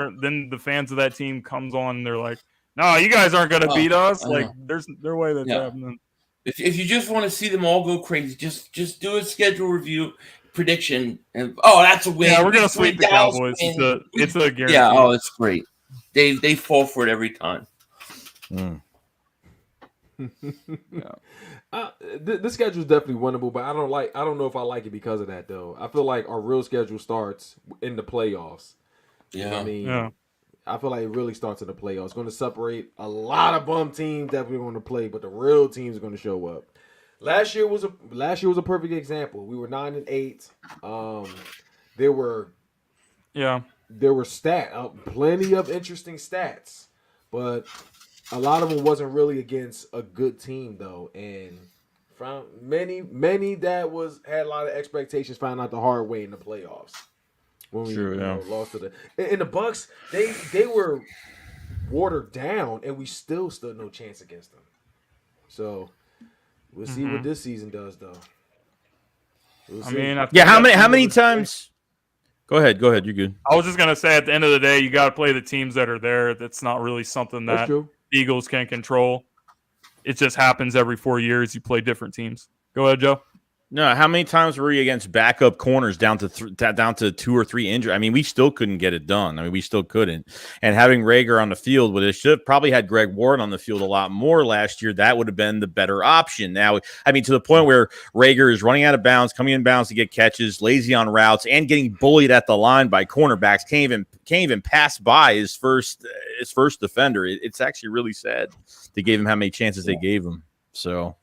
the fans of that team comes on and they're like, no, you guys aren't going to beat us. Like, there's no way that's happening. If you just want to see them all go crazy, just do a schedule review prediction. And that's a win. Yeah, we're going to sweep the Cowboys. It's a guarantee. Yeah, it's great. They fall for it every time. The schedule is definitely winnable, but I don't know if I like it because of that though. I feel like our real schedule starts in the playoffs. Yeah, you know what I mean, I feel like it really starts in the playoffs. It's going to separate a lot of bum teams that we're going to play, but the real teams are going to show up. Last year was a perfect example. We were 9-8. There were plenty of interesting stats, but a lot of them wasn't really against a good team though, and from many that had a lot of expectations found out the hard way in the playoffs. When we lost to the Bucks, they were watered down, and we still stood no chance against them. So we'll see what this season does, though. I mean, how many times? Go ahead. You're good. I was just gonna say, at the end of the day, you got to play the teams that are there. That's not really something that the Eagles can control. It just happens every 4 years. You play different teams. Go ahead, Joe. No, how many times were we against backup corners down to 2 or 3 injured? I mean, we still couldn't get it done. I mean, we still couldn't. And having Reagor on the field, but it should have probably had Greg Ward on the field a lot more last year. That would have been the better option. Now, I mean, to the point where Reagor is running out of bounds, coming in bounds to get catches, lazy on routes, and getting bullied at the line by cornerbacks. Can't even pass by his first defender. It's actually really sad they gave him how many chances they gave him. So.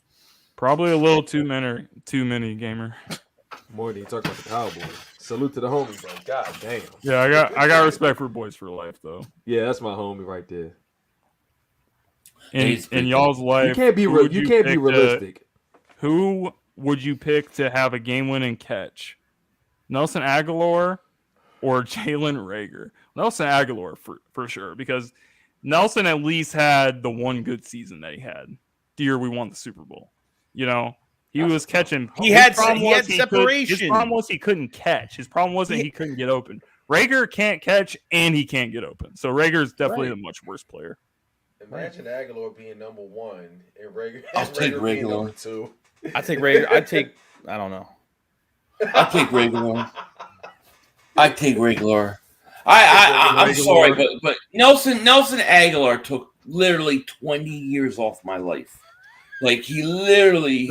Probably a little too many, gamer. More than you talk about the Cowboys. Salute to the homie, bro. God damn. Yeah, I got respect for Boys for Life though. Yeah, that's my homie right there. In y'all's life, you can't be realistic. Who would you pick to have a game-winning catch? Nelson Aguilar or Jalen Reagor? Nelson Aguilar for sure, because Nelson at least had the one good season that he had the year we won the Super Bowl. You know, he was catching. He had separation. His problem was he couldn't catch. His problem wasn't he couldn't get open. Reagor can't catch and he can't get open. So Reagor is definitely a much worse player. Imagine Aguilar being number 1 and Reagor. I'll take Reagor being number 2. I take Reagor. I don't know. I'll take Reagor. I take Reagor. I'm sorry, but Nelson Aguilar took literally 20 years off my life. Like he literally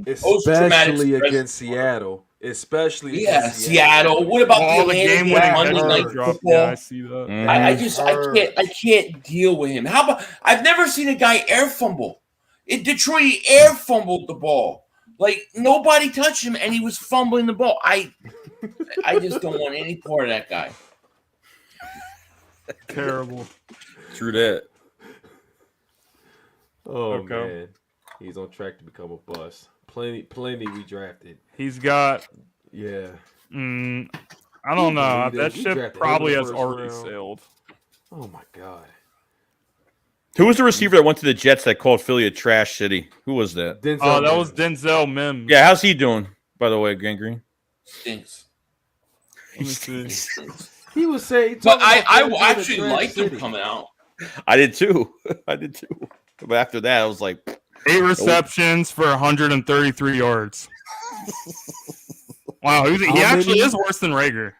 especially against Seattle. Especially Seattle. What about the game winning Monday Night Football? Yeah, I see that. I can't deal with him. How about I've never seen a guy air fumble. In Detroit, he air fumbled the ball. Like nobody touched him, and he was fumbling the ball. I just don't want any part of that guy. Terrible. True that. Oh man, he's on track to become a bust. Plenty we drafted. He's got. Yeah. I don't know. That ship probably has already sailed. Oh my god. Who was the receiver that went to the Jets that called Philly a trash city? Who was that? That was Denzel Mims. Yeah, how's he doing, by the way, Gangrene? Stinks. He stinks. He was saying, but I actually liked him coming out. I did too. But after that, I was like, 8 receptions for 133 yards. Wow, he actually is worse than Reagor.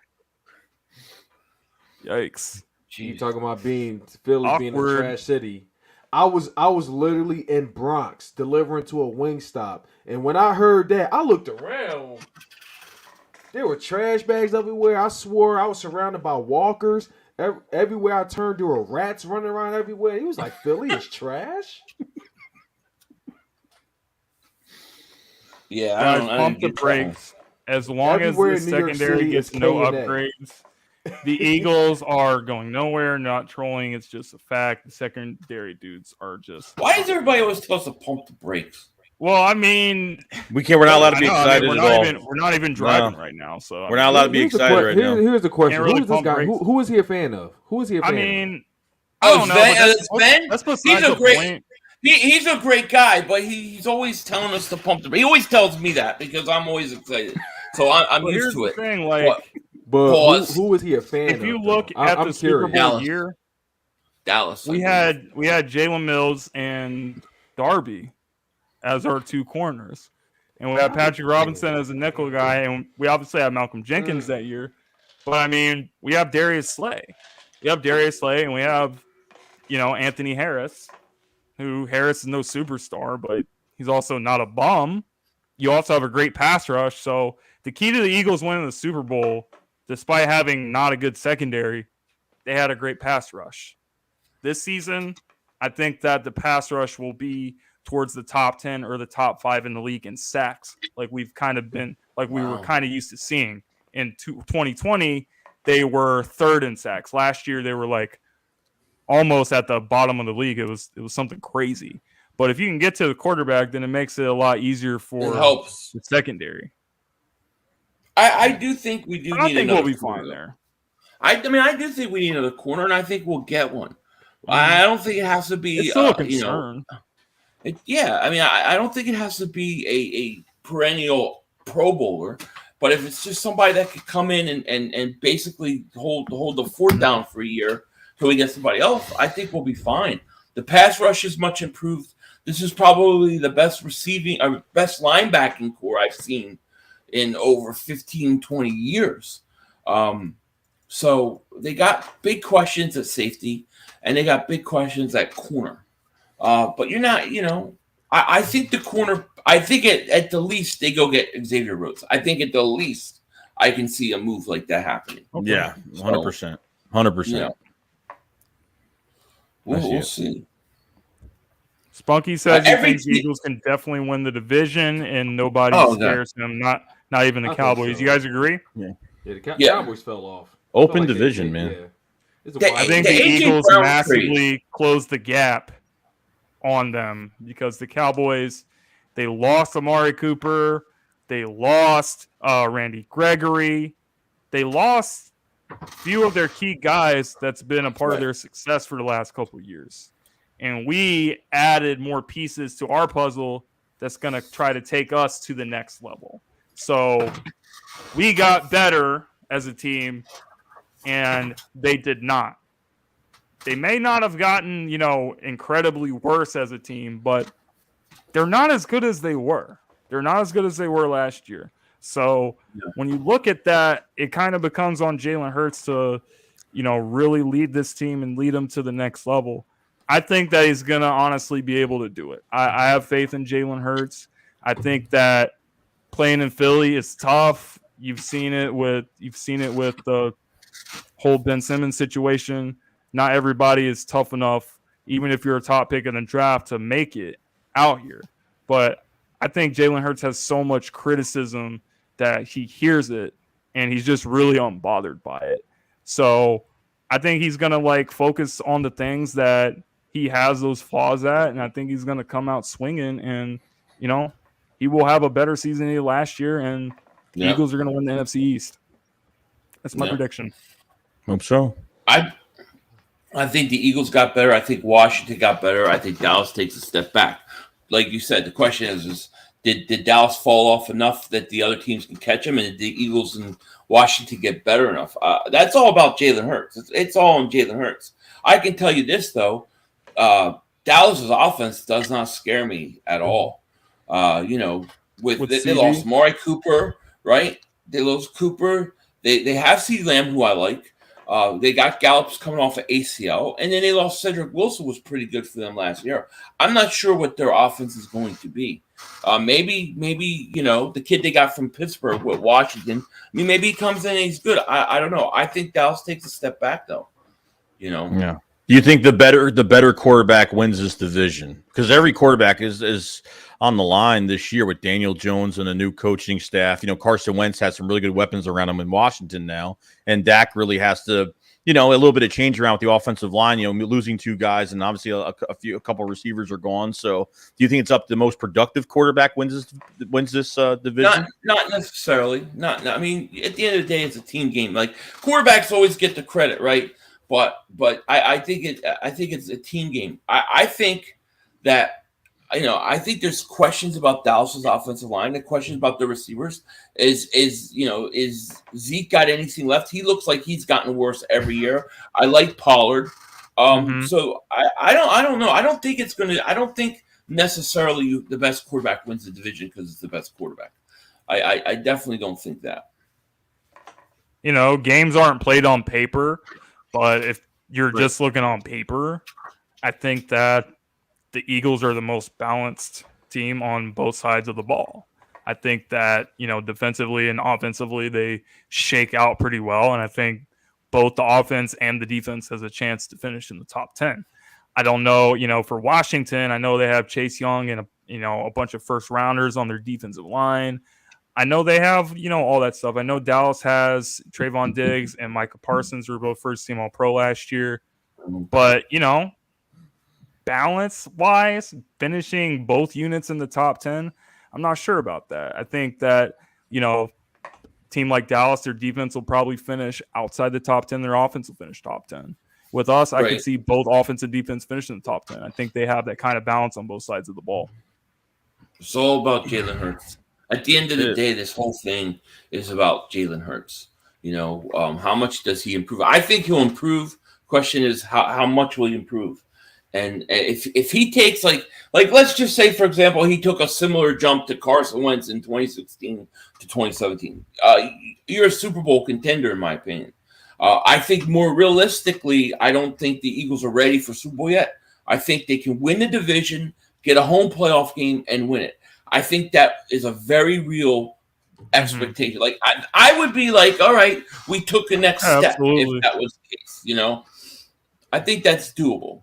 Yikes! You talking about Philly being a trash city? I was literally in Bronx delivering to a Wingstop, and when I heard that, I looked around. There were trash bags everywhere. I swore I was surrounded by walkers. Everywhere I turned, there were rats running around everywhere. He was like, Philly is trash? Yeah, I don't pump the brakes. As long as the secondary gets no upgrades, the Eagles are going nowhere, not trolling. It's just a fact. The secondary dudes are just... Why does everybody always tell us to pump the brakes? Well, I mean, we're not allowed to be excited at all. We're not even driving right now, so we're not allowed to be excited right now. Here's the question: Who is this guy? Who is he a fan of? Who is he a fan of? I mean, I don't know. That's he's a great. He's a great guy, but he's always telling us to pump the. He always tells me that because I'm always excited, so I'm used to it. Thing, like, but who is he a fan of? If you look at the Super Bowl year, Dallas, we had Jalen Mills and Darby as our 2 corners. And we have Patrick Robinson as a nickel guy, and we obviously have Malcolm Jenkins that year. But, I mean, we have Darius Slay. And we have, Anthony Harris, who Harris is no superstar, but he's also not a bum. You also have a great pass rush. So the key to the Eagles winning the Super Bowl, despite having not a good secondary, they had a great pass rush. This season, I think that the pass rush will be towards the top 10 or the top 5 in the league in sacks, like we've kind of been, like we were kind of used to seeing. In 2020, they were 3rd in sacks. Last year, they were like almost at the bottom of the league. It was something crazy. But if you can get to the quarterback, then it makes it a lot easier for the secondary. I do think we do. I think we'll be fine there. I do think we need another corner, and I think we'll get one. I don't think it has to be. It's still a concern. I don't think it has to be a perennial Pro Bowler, but if it's just somebody that could come in and basically hold the fort down for a year till we get somebody else, I think we'll be fine. The pass rush is much improved. This is probably the best best linebacking core I've seen in over 15, 20 years. So they got big questions at safety, and they got big questions at corner. But you're not, I think the corner, I think at the least they go get Xavier Rhodes. I think at the least I can see a move like that happening. Okay. Yeah, 100%. 100%. We'll see. Spunky says he thinks the Eagles can definitely win the division, and nobody scares him. Not even the Cowboys. So. You guys agree? Yeah, the Cowboys fell off. Open division, man. I think the Eagles massively closed the gap on them because the Cowboys, they lost Amari Cooper, they lost Randy Gregory, they lost a few of their key guys that's been a part of their success for the last couple of years. And we added more pieces to our puzzle that's going to try to take us to the next level. So we got better as a team, and they did not. They may not have gotten, incredibly worse as a team, but they're not as good as they were. They're not as good as they were last year. So when you look at that, it kind of becomes on Jalen Hurts to, really lead this team and lead them to the next level. I think that he's going to honestly be able to do it. I have faith in Jalen Hurts. I think that playing in Philly is tough. You've seen it with the whole Ben Simmons situation. Not everybody is tough enough, even if you're a top pick in the draft, to make it out here. But I think Jalen Hurts has so much criticism that he hears it, and he's just really unbothered by it. So I think he's going to focus on the things that he has those flaws at, and I think he's going to come out swinging, and, he will have a better season than he did last year, and the Eagles are going to win the NFC East. That's my prediction. Hope so. I think the Eagles got better. I think Washington got better. I think Dallas takes a step back. Like you said, the question is did Dallas fall off enough that the other teams can catch them, and did the Eagles and Washington get better enough? That's all about Jalen Hurts. It's all on Jalen Hurts. I can tell you this, though. Dallas's offense does not scare me at all. They lost Amari Cooper, right? They lost Cooper. They have CeeDee Lamb, who I like. They got Gallup's coming off of ACL, and then they lost Cedric Wilson, was pretty good for them last year. I'm not sure what their offense is going to be. Maybe the kid they got from Pittsburgh with Washington. Maybe he comes in and he's good. I don't know. I think Dallas takes a step back, though. Yeah. Do you think the better quarterback wins this division? Because every quarterback is on the line this year with Daniel Jones and a new coaching staff. Carson Wentz has some really good weapons around him in Washington now, and Dak really has to, a little bit of change around with the offensive line. Losing two guys, and obviously a couple of receivers are gone. So, do you think it's up to the most productive quarterback wins this division? Not necessarily. Not. I mean, at the end of the day, it's a team game. Quarterbacks always get the credit, right? But I think it's a team game. I think that. I think there's questions about Dallas's offensive line. The questions about the receivers is Zeke got anything left? He looks like he's gotten worse every year. I like Pollard. So I don't know. I don't think necessarily the best quarterback wins the division because it's the best quarterback. I definitely don't think that. Games aren't played on paper, but if you're just looking on paper, I think that the Eagles are the most balanced team on both sides of the ball. I think that, defensively and offensively, they shake out pretty well. And I think both the offense and the defense has a chance to finish in the top 10. I don't know, for Washington, I know they have Chase Young and, a bunch of first rounders on their defensive line. I know they have, all that stuff. I know Dallas has Trayvon Diggs and Micah Parsons, who were both first team All-Pro last year. But, balance-wise, finishing both units in the top 10, I'm not sure about that. I think that, team like Dallas, their defense will probably finish outside the top 10. Their offense will finish top 10. With us, I can see both offense and defense finishing in the top 10. I think they have that kind of balance on both sides of the ball. It's all about Jalen Hurts. At the end of the day, this whole thing is about Jalen Hurts. How much does he improve? I think he'll improve. Question is, how much will he improve? And if he takes like let's just say, for example, he took a similar jump to Carson Wentz in 2016 to 2017, you're a Super Bowl contender, in my opinion. I think more realistically, I don't think the Eagles are ready for Super Bowl yet. I think they can win the division, get a home playoff game, and win it. I think that is a very real expectation. I would be like, all right, we took the next step if that was the case. I think that's doable.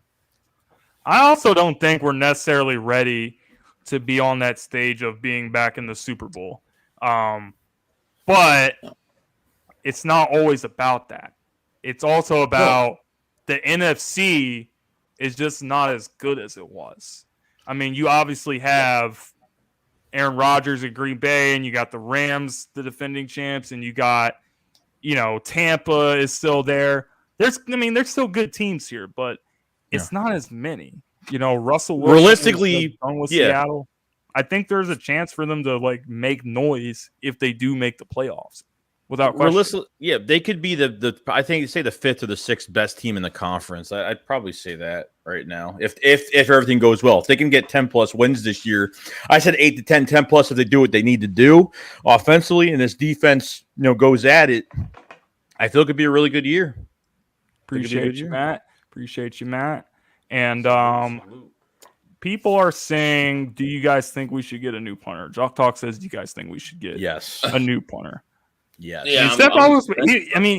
I also don't think we're necessarily ready to be on that stage of being back in the Super Bowl. But it's not always about that. It's also about the NFC is just not as good as it was. I mean, you obviously have Aaron Rodgers at Green Bay, and you got the Rams, the defending champs, and you got, Tampa is still there. There's still good teams here, but it's not as many. Russell Wilson realistically done with Seattle. I think there's a chance for them to make noise if they do make the playoffs. Without question. They could be the I think say the 5th or the 6th best team in the conference. I'd probably say that right now. If everything goes well, if they can get 10 plus wins this year, I said 8 to 10 plus if they do what they need to do offensively, and this defense goes at it. I feel it could be a really good year. Appreciate you, Matt. And people are saying, do you guys think we should get a new punter? Jock Talk says, do you guys think we should get a new punter? Yes. Yeah.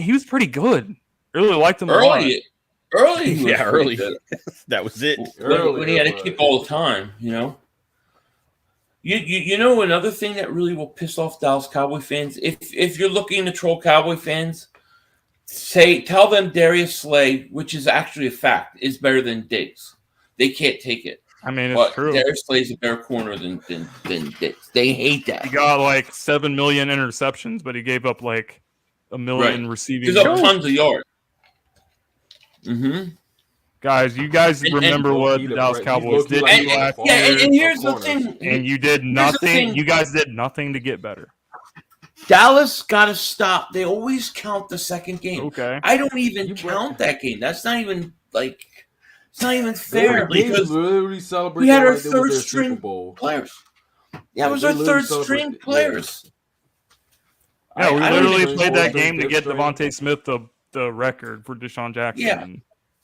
He was pretty good. Really liked him early. Early. That was it. When he had to kick all the time, You know another thing that really will piss off Dallas Cowboy fans? If you're looking to troll Cowboy fans, tell them Darius Slay, which is actually a fact, is better than Diggs. They can't take it. I mean, it's true. Darius Slay's a better corner than Diggs. They hate that. He got 7 million interceptions, but he gave up 1 million receiving. He's up tons of yards. Mm-hmm. Guys, you guys remember what the Dallas Cowboys did last year? And here's the thing. And you did nothing. You guys did nothing to get better. Dallas got to stop. They always count the second game. Okay. I don't even count that game. That's not even it's not even fair because we had our third string players. Yeah, it was our third string players. Yeah, we literally played that game to get Devonta Smith the record for Deshaun Jackson. Yeah.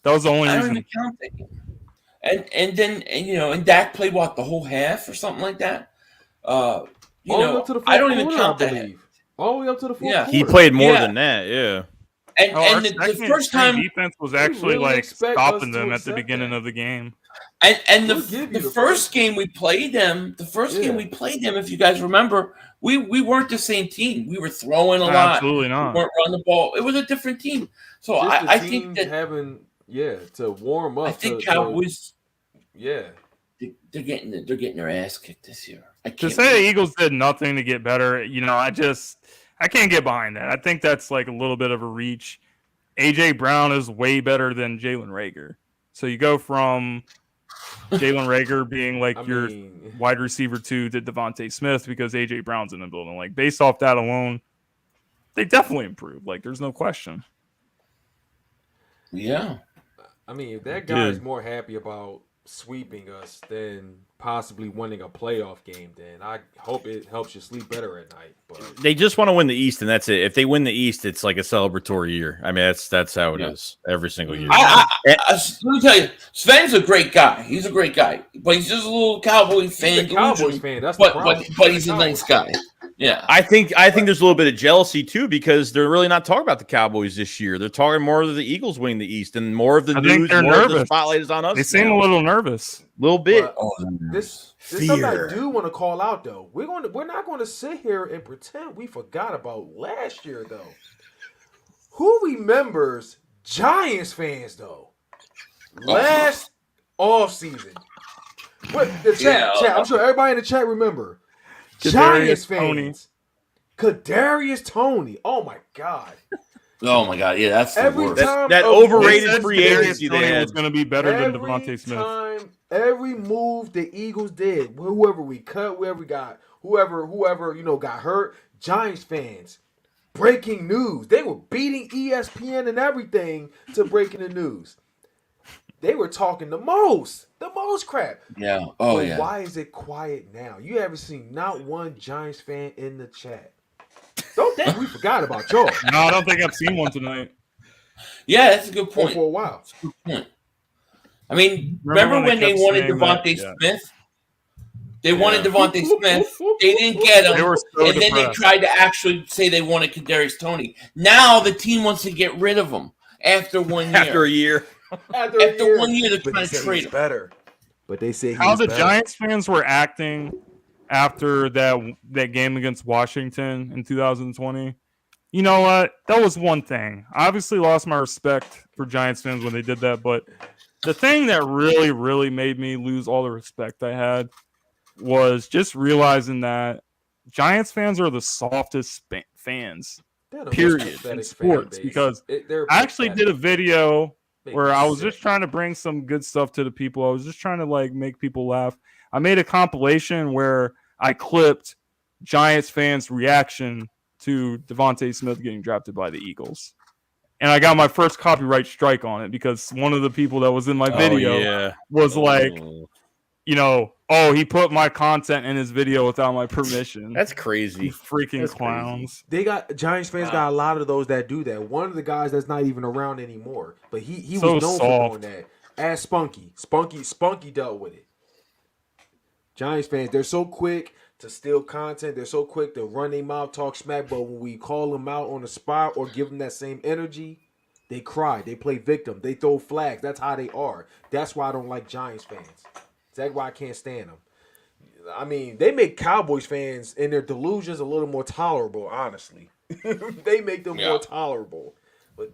That was the only reason. I don't even count that game. And Dak played the whole half or something like that. I don't even count that. All the way up to the fourth quarter. He played more than that, yeah. And the first time defense was actually stopping them at the beginning of the game. And the first game we played them, if you guys remember, we weren't the same team. We were throwing a lot. Absolutely not. We weren't running the ball. It was a different team. So I think that to warm up. I think Cowboys. Yeah. They're getting their ass kicked this year. To say the Eagles did nothing to get better, I can't get behind that. I think that's a little bit of a reach. AJ Brown is way better than Jalen Reagor. So you go from Jalen Reagor being your wide receiver 2 to Devonta Smith because AJ Brown's in the building. Based off that alone, they definitely improved. There's no question. Yeah. I mean, if that guy is more happy about sweeping us than possibly winning a playoff game, then I hope it helps you sleep better at night. But they just want to win the East, and that's it. If they win the East, it's like a celebratory year. I mean, that's how it is every single year. Let me tell you, Sven's a great guy. He's a great guy, but he's just a little Cowboy fan. Cowboys fan. That's the problem. But he's a nice guy. Yeah, I think there's a little bit of jealousy too because they're really not talking about the Cowboys this year. They're talking more of the Eagles winning the East and more of the news. More of the spotlight is on us. They seem a little nervous, a little bit. This is something I do want to call out though. We're not going to sit here and pretend we forgot about last year though. Who remembers Giants fans though? Last offseason. The chat. I'm sure everybody in the chat remember. Giants fans. Kadarius Toney. Oh my God. Yeah, that's every the worst. time that overrated free agency they had was going to be better than Devonta Smith. Every move the Eagles did, whoever we cut, whoever we got, whoever got hurt, Giants fans. Breaking news. They were beating ESPN and everything to breaking the news. They were talking the most crap. Yeah. But why is it quiet now? You haven't seen not one Giants fan in the chat. Don't think we forgot about y'all. No, I don't think I've seen one tonight. Yeah, that's a good point. For a while. That's a good point. I mean, remember when they wanted Devonta Smith? They wanted Devonta Smith. They didn't get him. Then they tried to actually say they wanted Kadarius Toney. Now the team wants to get rid of him after 1 year. After a year. After 1 year, they're trying to trade him. better. But they say how the Giants fans were acting after that game against Washington in 2020. You know what? That was one thing. I obviously lost my respect for Giants fans when they did that, but the thing that really, really made me lose all the respect I had was just realizing that Giants fans are the softest fans, period, in sports. Because I actually did a video where I was just trying to bring some good stuff to the people. I was just trying to like make people laugh. I made a compilation where I clipped Giants fans' reaction to Devonta Smith getting drafted by the Eagles. And I got my first copyright strike on it because one of the people that was in my video was like, you know, oh, he put my content in his video without my permission. That's crazy. You freaking clowns. Crazy. They got Giants fans got a lot of those that do that. One of the guys that's not even around anymore, but he so was known soft. for doing that. Ask Spunky dealt with it. Giants fans, they're so quick to steal content. They're so quick to run their mouth, talk smack, but when we call them out on the spot or give them that same energy, they cry. They play victim. They throw flags. That's how they are. That's why I don't like Giants fans. That's why I can't stand them. I mean, they make Cowboys fans and their delusions a little more tolerable, honestly. They make them more tolerable. But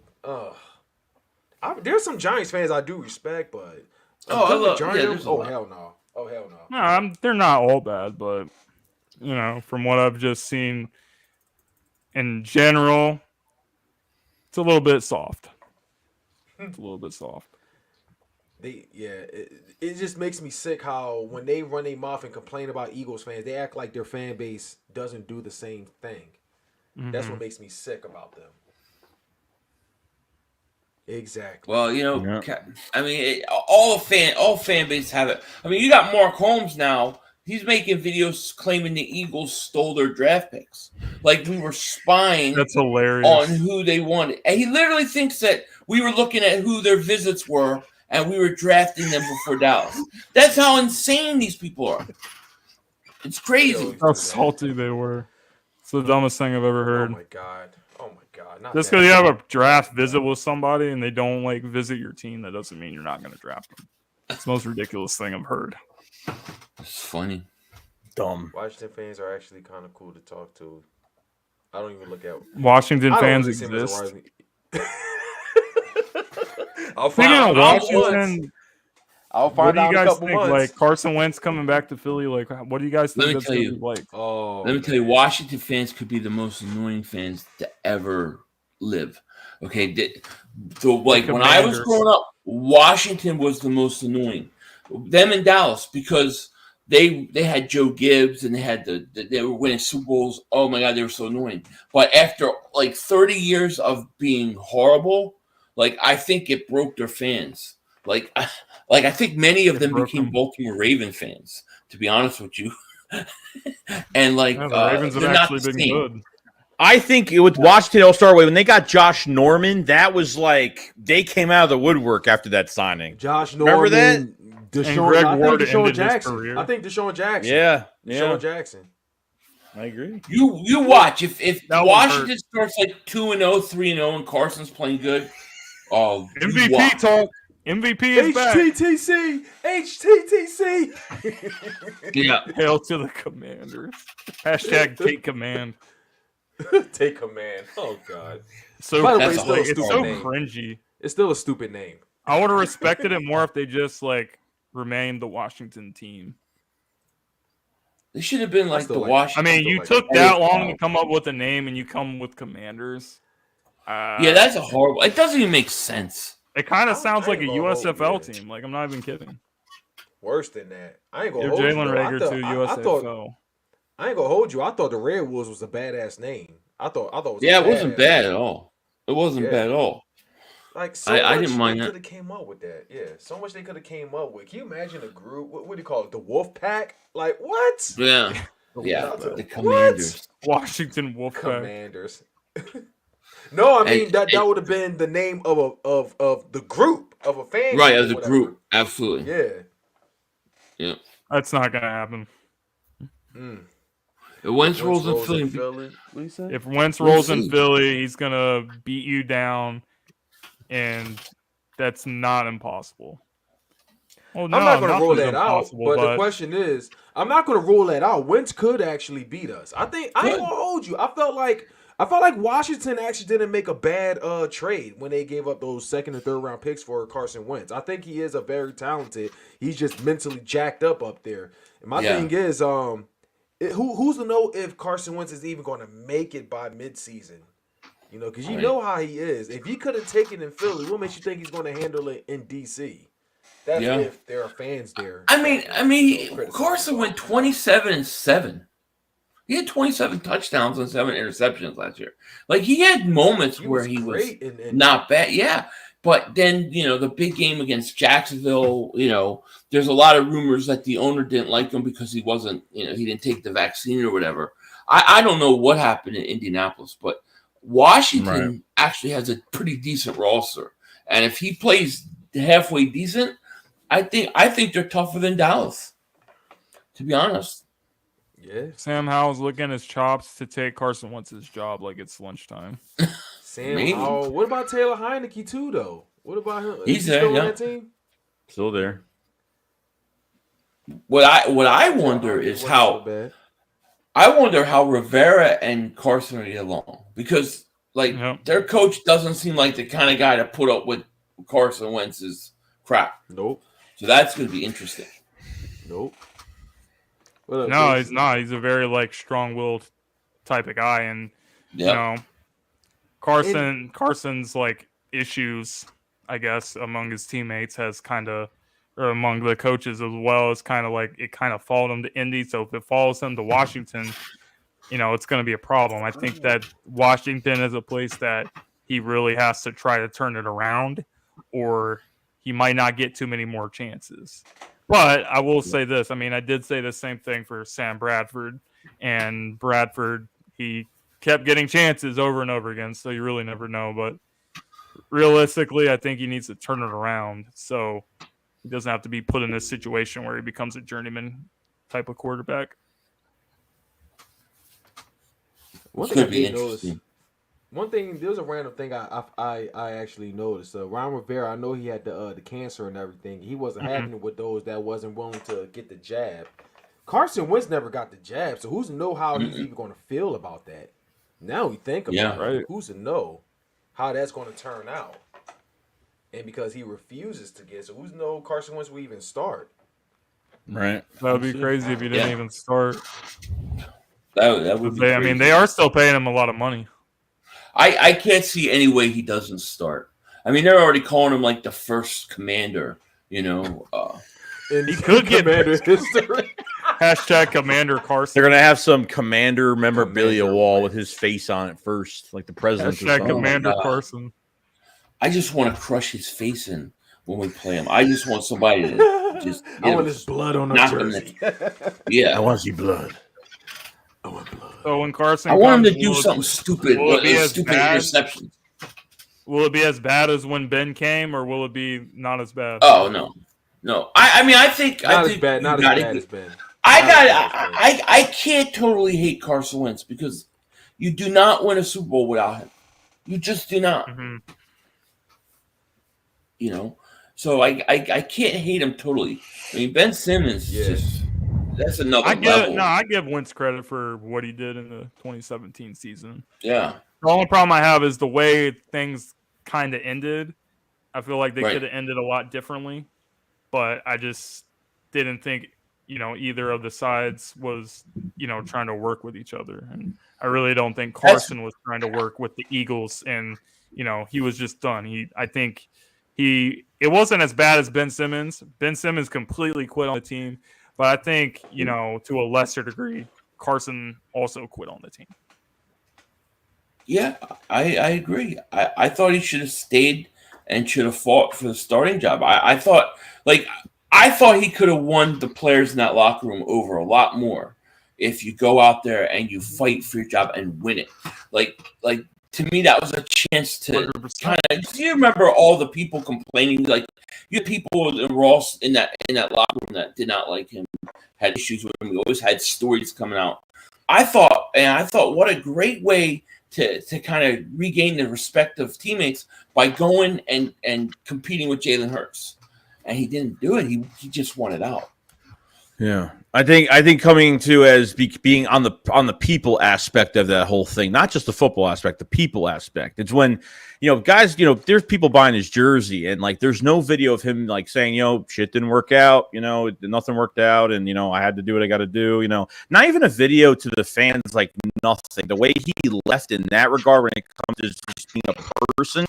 there's some Giants fans I do respect, but hell no. Oh, hell no. No, they're not all bad, but, you know, from what I've just seen in general, it's a little bit soft. It's a little bit soft. It just makes me sick how when they run their mouth and complain about Eagles fans, they act like their fan base doesn't do the same thing. Mm-hmm. That's what makes me sick about them. Exactly. Well, you know, I mean, all fan bases have it. I mean, you got Mark Holmes now. He's making videos claiming the Eagles stole their draft picks. Like we were spying That's hilarious. on who they wanted. And he literally thinks that we were looking at who their visits were and we were drafting them before Dallas. That's how insane these people are. It's crazy. How salty they were. It's the dumbest thing I've ever heard. Oh my god. Not just because you have a draft visit with somebody and they don't like visit your team, that doesn't mean you're not going to draft them. It's the most ridiculous thing I've heard. It's funny. Dumb. Washington fans are actually kind of cool to talk to. I don't even look at Washington fans exist. I'll find out Washington. I'll find out in a couple months. Like Carson Wentz coming back to Philly, like what do you guys think that's going to be like? Let me tell you, Washington fans could be the most annoying fans to ever live. Okay, so like when I was growing up, Washington was the most annoying. Them in Dallas because they had Joe Gibbs and they were winning Super Bowls. Oh my God, they were so annoying. But after like 30 years of being horrible, like I think it broke their fans. Like I think many of them became Baltimore Raven fans, to be honest with you. And like the Ravens have actually been good. I think with Washington, it'll start away when they got Josh Norman. That was like they came out of the woodwork after that signing. Josh Norman, remember that? Deshaun Jackson. I think Deshaun Jackson. Yeah. Deshaun Jackson. I agree. You watch if Washington starts like 2-0, 3-0, and Carson's playing good. Oh, MVP talk. MVP is back. HTTC. Yeah. Hail to the Commanders. Hashtag take command. Take command. Oh God. So by the way, it's so cringy. It's still a stupid name. I would have respected it more if they just like remained the Washington team. They should have been like the Washington. I mean, you took that long to come up with a name, and you come with Commanders. Yeah, that's a horrible. It doesn't even make sense. It kind of sounds like a USFL team. Like I'm not even kidding. Worse than that. I ain't gonna hold Jalen you. Reagor to USFL. I ain't gonna hold you. I thought the Red Wolves was a badass name. I thought it was. Yeah, it wasn't bad at all. It wasn't bad at all. Like I didn't mind that. Could have came up with that. Yeah, so much they could have came up with. Can you imagine a group? What do you call it? The Wolf Pack? Like what? Yeah, the Commanders. Washington Wolf Pack. Commanders. No, I mean that would have been the name of the group of a fan. Right, as a group, absolutely. Yeah. That's not gonna happen. If Wentz rolls in Philly, if Wentz rolls in Philly, he's gonna beat you down and that's not impossible. Well, I'm not going to rule nothing's that out, impossible, but the question is, I'm not going to rule that out. Wentz could actually beat us. I ain't going to hold you. I felt like Washington actually didn't make a bad trade when they gave up those second and third round picks for Carson Wentz. I think he is a very talented. He's just mentally jacked up there. And my thing is, who's to know if Carson Wentz is even going to make it by midseason? You know, because you know how he is. If he could have taken in Philly, what makes you think he's going to handle it in DC? That's if there are fans there. I mean, Carson went 27-7. He had 27 touchdowns and 7 interceptions last year. Like, he had moments where he was not bad. Yeah. But then, the big game against Jacksonville, there's a lot of rumors that the owner didn't like him because he wasn't, he didn't take the vaccine or whatever. I don't know what happened in Indianapolis, but Washington actually has a pretty decent roster. And if he plays halfway decent, I think they're tougher than Dallas, to be honest. Yeah. Sam Howell's licking his chops to take Carson Wentz's job like it's lunchtime. Sam Howell. What about Taylor Heineke too, though? What about him? He's there, still on that team? Still there. What I wonder is how Rivera and Carson get along, because their coach doesn't seem like the kind of guy to put up with Carson Wentz's crap. Nope. So that's going to be interesting. Nope. No, he's not. He's a very strong-willed type of guy, and Carson's issues, I guess, among his teammates or among the coaches as well, is it kind of followed him to Indy. So if it follows him to Washington, it's going to be a problem. I think that Washington is a place that he really has to try to turn it around, or he might not get too many more chances. But I will say this. I mean, I did say the same thing for Sam Bradford. And Bradford, he kept getting chances over and over again, so you really never know. But realistically, I think he needs to turn it around so he doesn't have to be put in this situation where he becomes a journeyman type of quarterback. One thing, there was a random thing I actually noticed. Ron Rivera, I know he had the cancer and everything. He wasn't happy with those that wasn't willing to get the jab. Carson Wentz never got the jab, so who's to know how he's even going to feel about that? Now we think about it. Who's to know how that's going to turn out? And because he refuses to get, so who's to know Carson Wentz will even start? Right. That would be crazy if he didn't even start. That would be crazy. I mean, they are still paying him a lot of money. I can't see any way he doesn't start. I mean, they're already calling him the first commander, He could get commander history. Hashtag Commander Carson. They're going to have some commander memorabilia wall with his face on it first, like the president. Hashtag Commander Carson. I just want to crush his face in when we play him. I just want somebody to just I want his blood on the jersey. Yeah. I want to see blood. I want blood. So when Carson I want him to do something stupid. Stupid interception. Will it be as bad as when Ben came, or will it be not as bad? Oh no. I think not as bad as Ben. I can't totally hate Carson Wentz because you do not win a Super Bowl without him. You just do not. Mm-hmm. So I can't hate him totally. I mean, Ben Simmons just that's another level. No, I give Wentz credit for what he did in the 2017 season. Yeah. The only problem I have is the way things kind of ended. I feel like they could have ended a lot differently, but I just didn't think, either of the sides was, trying to work with each other. And I really don't think Carson was trying to work with the Eagles, and, he was just done. I think it wasn't as bad as Ben Simmons. Ben Simmons completely quit on the team, but I think, to a lesser degree, Carson also quit on the team. Yeah, I agree. I thought he should have stayed and should have fought for the starting job. I thought he could have won the players in that locker room over a lot more if you go out there and you fight for your job and win it. Like to me, that was a chance to kind of. Do you remember all the people complaining? You had people in Ross in that locker room that did not like him, had issues with him. We always had stories coming out. I thought, what a great way to kind of regain the respect of teammates by going and competing with Jalen Hurts. And he didn't do it. He just wanted out. Yeah, I think coming to as being on the people aspect of that whole thing, not just the football aspect, the people aspect. It's when guys, there's people buying his jersey, and like there's no video of him like saying, shit didn't work out, nothing worked out, and I had to do what I got to do, not even a video to the fans, like nothing. The way he left in that regard when it comes to just being a person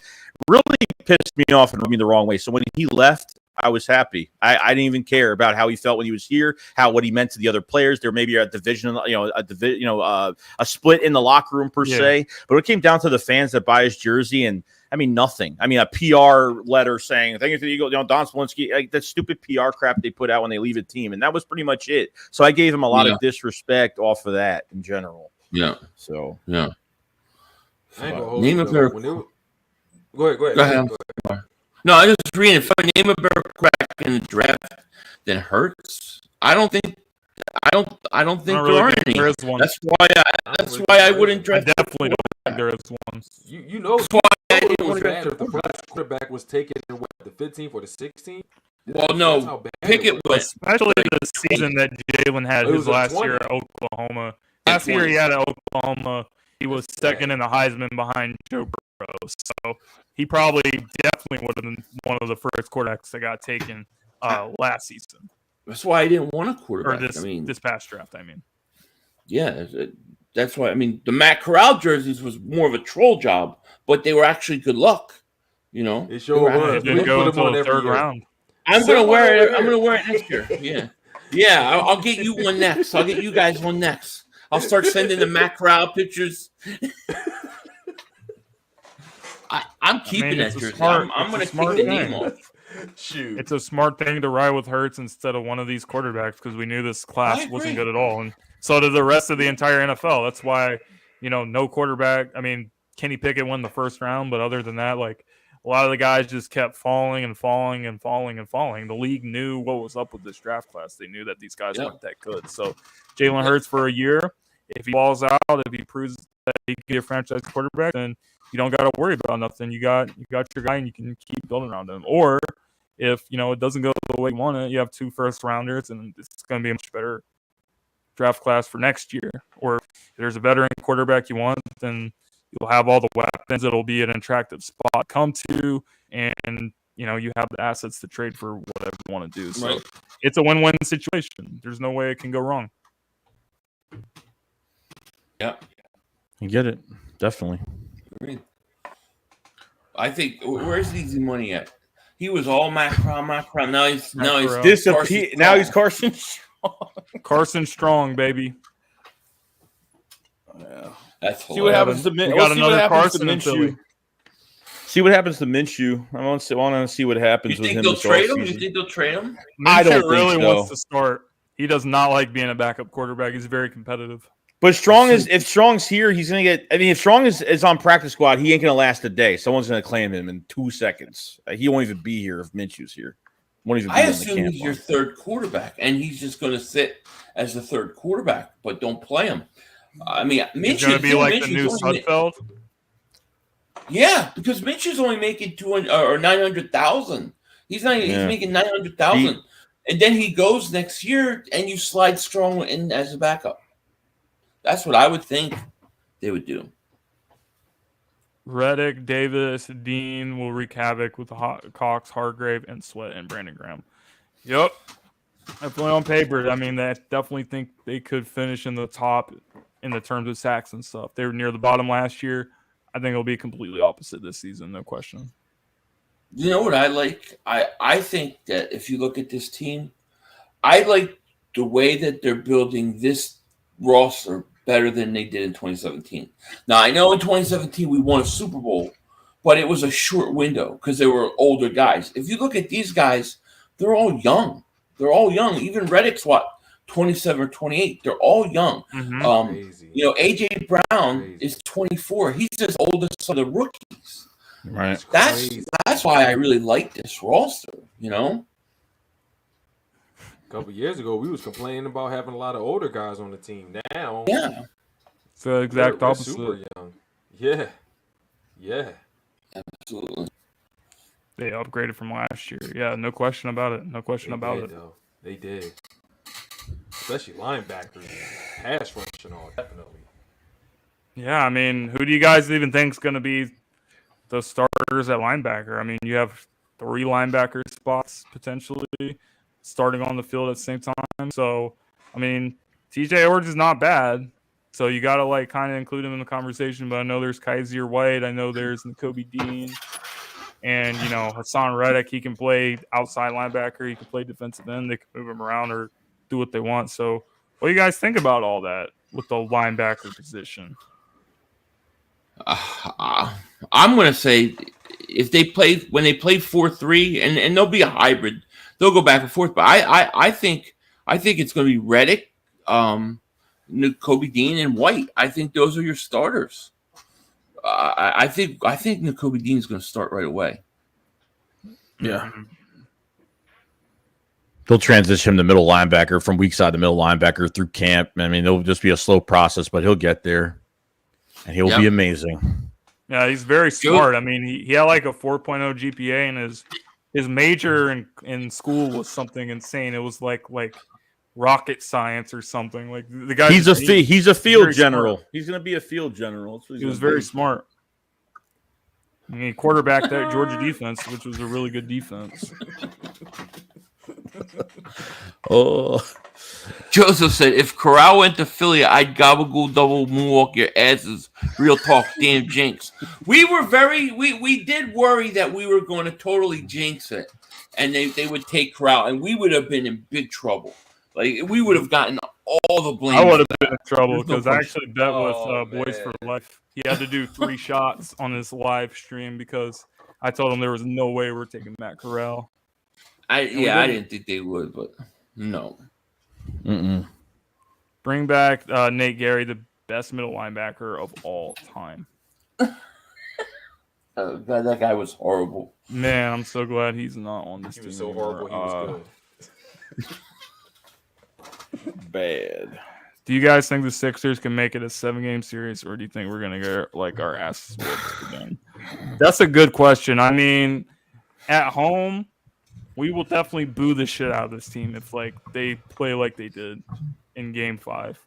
really pissed me off and rubbed me the wrong way. So when he left, I was happy. I didn't even care about how he felt when he was here, what he meant to the other players. There may be a division, a split in the locker room per se. But it came down to the fans that buy his jersey, and I mean nothing. I mean a PR letter saying thank you to the Eagles, Don Smolinski, like that stupid PR crap they put out when they leave a team, and that was pretty much it. So I gave him a lot of disrespect off of that in general. Yeah. So yeah. Name of their. Go ahead. No, I just reading. If I name a better quarterback in the draft than Hurts, I don't think there are any. There is one. That's why I wouldn't draft. I definitely don't think there is one. You know, that's why I didn't was want bad to if the first quarterback was taken in the 15th or the 16th. Well, no, Pickett was, especially the season that Jalen had his last year at Oklahoma. Last year he had at Oklahoma. He was second in the Heisman behind Joe Burrow. So he probably definitely would have been one of the first quarterbacks that got taken last season. That's why I didn't want a quarterback. Or this past draft, I mean. Yeah, that's why. I mean, the Matt Corral jerseys was more of a troll job, but they were actually good luck. It sure were. It didn't go until the third round. I'm gonna wear it. I'm gonna wear it next year. Yeah. I'll get you one next. I'll get you guys one next. I'll start sending the Matt Corral pictures. I'm keeping that jersey. I'm going to take the name off. Shoot. It's a smart thing to ride with Hurts instead of one of these quarterbacks because we knew this class wasn't good at all. And so did the rest of the entire NFL. That's why, no quarterback. I mean, Kenny Pickett won the first round, but other than that, like a lot of the guys just kept falling and falling and falling and falling. The league knew what was up with this draft class. They knew that these guys weren't that good. So Jalen Hurts for a year, if he falls out, if he proves that he can be a franchise quarterback, then you don't got to worry about nothing. You got your guy, and you can keep building around him. Or if it doesn't go the way you want it, you have 2 first rounders, and it's going to be a much better draft class for next year. Or if there's a veteran quarterback you want, then you'll have all the weapons. It'll be an attractive spot to come to, and you have the assets to trade for whatever you want to do. So it's a win-win situation. There's no way it can go wrong. Yeah, you get it, definitely. I think where's the easy money at? He was all Matt Corral. Now he's disappeared. Now he's Carson Strong. Carson Strong, baby. Yeah, that's see what happens to Minshew. Got another Carson in Philly. See what happens to Minshew. I want to see what happens with him. You think they'll trade him? I don't really think so. Wants to start. He does not like being a backup quarterback. He's very competitive. But if Strong's here, he's going to get – I mean, if Strong is on practice squad, he ain't going to last a day. Someone's going to claim him in 2 seconds. He won't even be here if Minshew's here. I assume he's your third quarterback, and he's just going to sit as the third quarterback, but don't play him. I mean, Minshew's going to be like the new Sudfeld? Yeah, because Minshew's only making $900,000. He's making $900,000. And then he goes next year, and you slide Strong in as a backup. That's what I would think they would do. Reddick, Davis, Dean will wreak havoc with Cox, Hargrave, and Sweat and Brandon Graham. Yep. Definitely on paper. I mean, I definitely think they could finish in the top in the terms of sacks and stuff. They were near the bottom last year. I think it'll be completely opposite this season, no question. You know what I like? I think that if you look at this team, I like the way that they're building this roster better than they did in 2017. Now, I know in 2017 we won a Super Bowl, but it was a short window because they were older guys. If you look at these guys, they're all young. Even Reddick's 27 or 28. They're all young. Mm-hmm. AJ Brown is 24. He's as old as some of the rookies. Right. That's why I really like this roster. A couple years ago, we was complaining about having a lot of older guys on the team. Now, it's the exact opposite. Super young. Yeah. Absolutely. They upgraded from last year. Yeah, no question about it. No question about it. Though. They did. Especially linebackers. Pass rush and all, definitely. Yeah, I mean, who do you guys even think is going to be the starters at linebacker? I mean, you have 3 linebacker spots potentially starting on the field at the same time. So, I mean, TJ Edwards is not bad. So you got to like kind of include him in the conversation. But I know there's Kaiser White. I know there's Nakobe Dean. And, you know, Hassan Reddick, he can play outside linebacker. He can play defensive end. They can move him around or do what they want. So what do you guys think about all that with the linebacker position? I'm going to say if they play when they play 4-3 and they'll be a hybrid, they'll go back and forth. But I think it's going to be Reddick, Nakobe Dean, and White. I think those are your starters. I think Nakobe Dean is going to start right away. Yeah. They'll transition him to middle linebacker from weak side to middle linebacker through camp. I mean, it'll just be a slow process, but he'll get there. And he'll be amazing. Yeah, he's very smart. I mean, he had like a 4.0 GPA, and his major in school was something insane. It was like rocket science or something. Like the guy, he's a field general. Smart. He's going to be a field general. He was very smart. I mean, quarterback that Georgia defense, which was a really good defense. Oh. Joseph said, if Corral went to Philly, I'd gobble double moonwalk your asses. Real talk, damn jinx. We did worry that we were going to totally jinx it, and they would take Corral, and we would have been in big trouble. Like, we would have gotten all the blame. I would have been in trouble because I actually bet with Boys for Life. He had to do 3 shots on his live stream because I told him there was no way we're taking Matt Corral. I didn't think they would, but no. Mm-mm. Bring back Nate Gary, the best middle linebacker of all time. God, that guy was horrible. Man, I'm so glad he's not on this team. He was so anymore. horrible. He was good. Bad. Do you guys think the Sixers can make it a 7-game series, or do you think we're gonna get like our asses whooped again? That's a good question. I mean, at home, we will definitely boo the shit out of this team if like they play like they did in Game 5.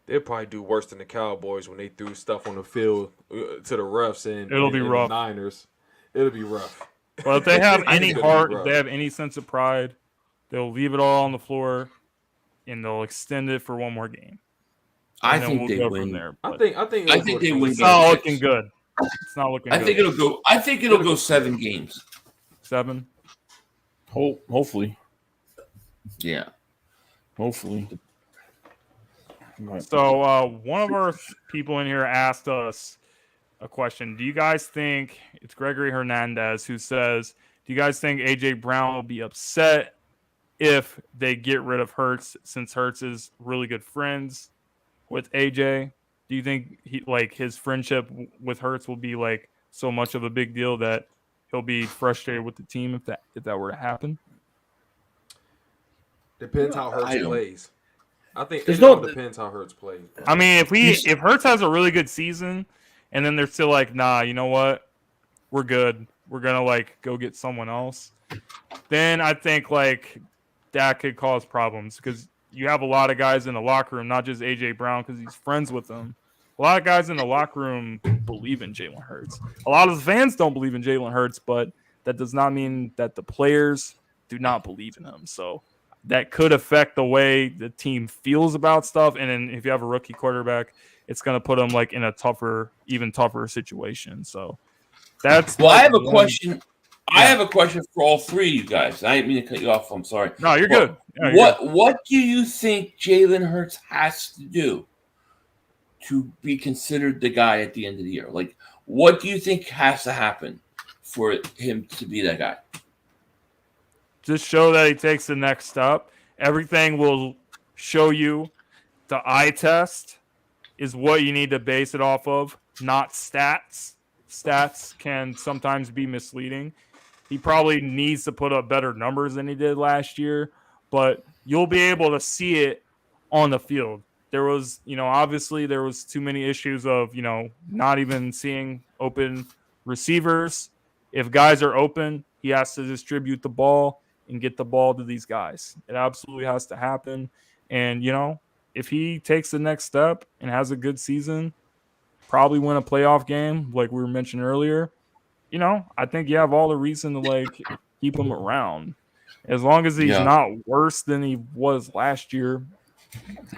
They'll probably do worse than the Cowboys when they threw stuff on the field to the refs and it'll be rough. The Niners. It'll be rough. But if they have any heart, if they have any sense of pride, they'll leave it all on the floor and they'll extend it for one more game. I think they win. There, I think they win. It's not looking good. It's not looking. I think it'll go 7 games. 7. Hopefully. Yeah. Hopefully. So one of our people in here asked us a question. Do you guys think, it's Gregory Hernandez who says, do you guys think A.J. Brown will be upset if they get rid of Hurts, since Hurts is really good friends with A.J.? Do you think his friendship with Hurts will be like so much of a big deal that he'll be frustrated with the team if that were to happen? Depends how Hurts plays. I think it depends how Hurts plays. I mean, if Hurts has a really good season, and then they're still like, nah, you know what, we're good, we're gonna go get someone else, then I think that could cause problems, because you have a lot of guys in the locker room, not just AJ Brown because he's friends with them. A lot of guys in the locker room believe in Jalen Hurts. A lot of the fans don't believe in Jalen Hurts, but that does not mean that the players do not believe in him. So that could affect the way the team feels about stuff. And then if you have a rookie quarterback, it's going to put them in a even tougher situation. So that's I have a question. I have a question for all 3 of you guys. I didn't mean to cut you off. I'm sorry. No, you're good. Yeah, what do you think Jalen Hurts has to do to be considered the guy at the end of the year? What do you think has to happen for him to be that guy? Just show that he takes the next step. Everything will show you. The eye test is what you need to base it off of, not stats. Stats can sometimes be misleading. He probably needs to put up better numbers than he did last year, but you'll be able to see it on the field. there was, obviously there was too many issues of, not even seeing open receivers. If guys are open, he has to distribute the ball and get the ball to these guys. It absolutely has to happen. And, if he takes the next step and has a good season, probably win a playoff game like we were mentioning earlier, I think you have all the reason to keep him around. As long as he's not worse than he was last year,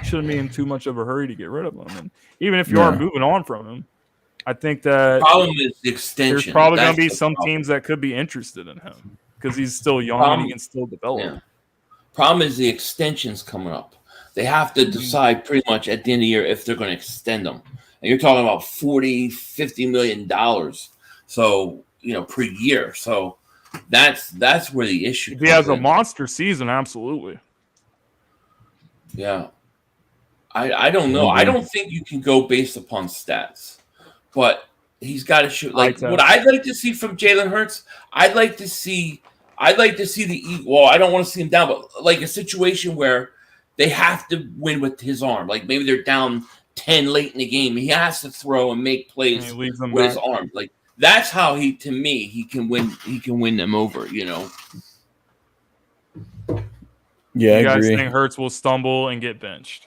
shouldn't be in too much of a hurry to get rid of him. And even if you are moving on from him, I think that problem is the extension. There's probably going to be some teams that could be interested in him because he's still young and he can still develop. Yeah. Problem is the extension's coming up. They have to decide pretty much at the end of the year if they're going to extend them. And you're talking about $40-50 million. So, per year. So that's where the issue If he has a monster season, absolutely. Yeah. I don't know. I don't think you can go based upon stats. But he's got to shoot. Like what I'd like to see from Jalen Hurts, I'd like to see the well, I don't want to see him down, but like a situation where they have to win with his arm. Like maybe they're down 10 late in the game. He has to throw and make plays with his arm. Like that's how he can win. He can win them over. Yeah, you I guys agree. think Hurts will stumble and get benched?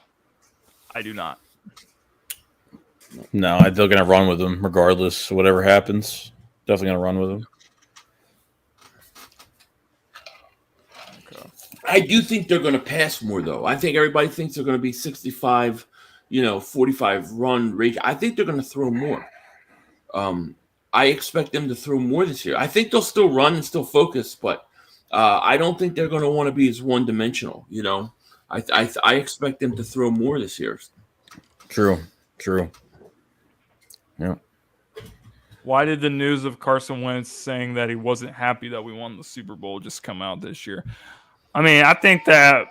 I do not. No, they're going to run with him regardless. Whatever happens, definitely going to run with him. Okay. I do think they're going to pass more, though. I think everybody thinks they're going to be 65, 45 run rate. I think they're going to throw more. I expect them to throw more this year. I think they'll still run and still focus, but I don't think they're going to want to be as one-dimensional, I expect them to throw more this year. True. Yeah. Why did the news of Carson Wentz saying that he wasn't happy that we won the Super Bowl just come out this year? I mean, I think that,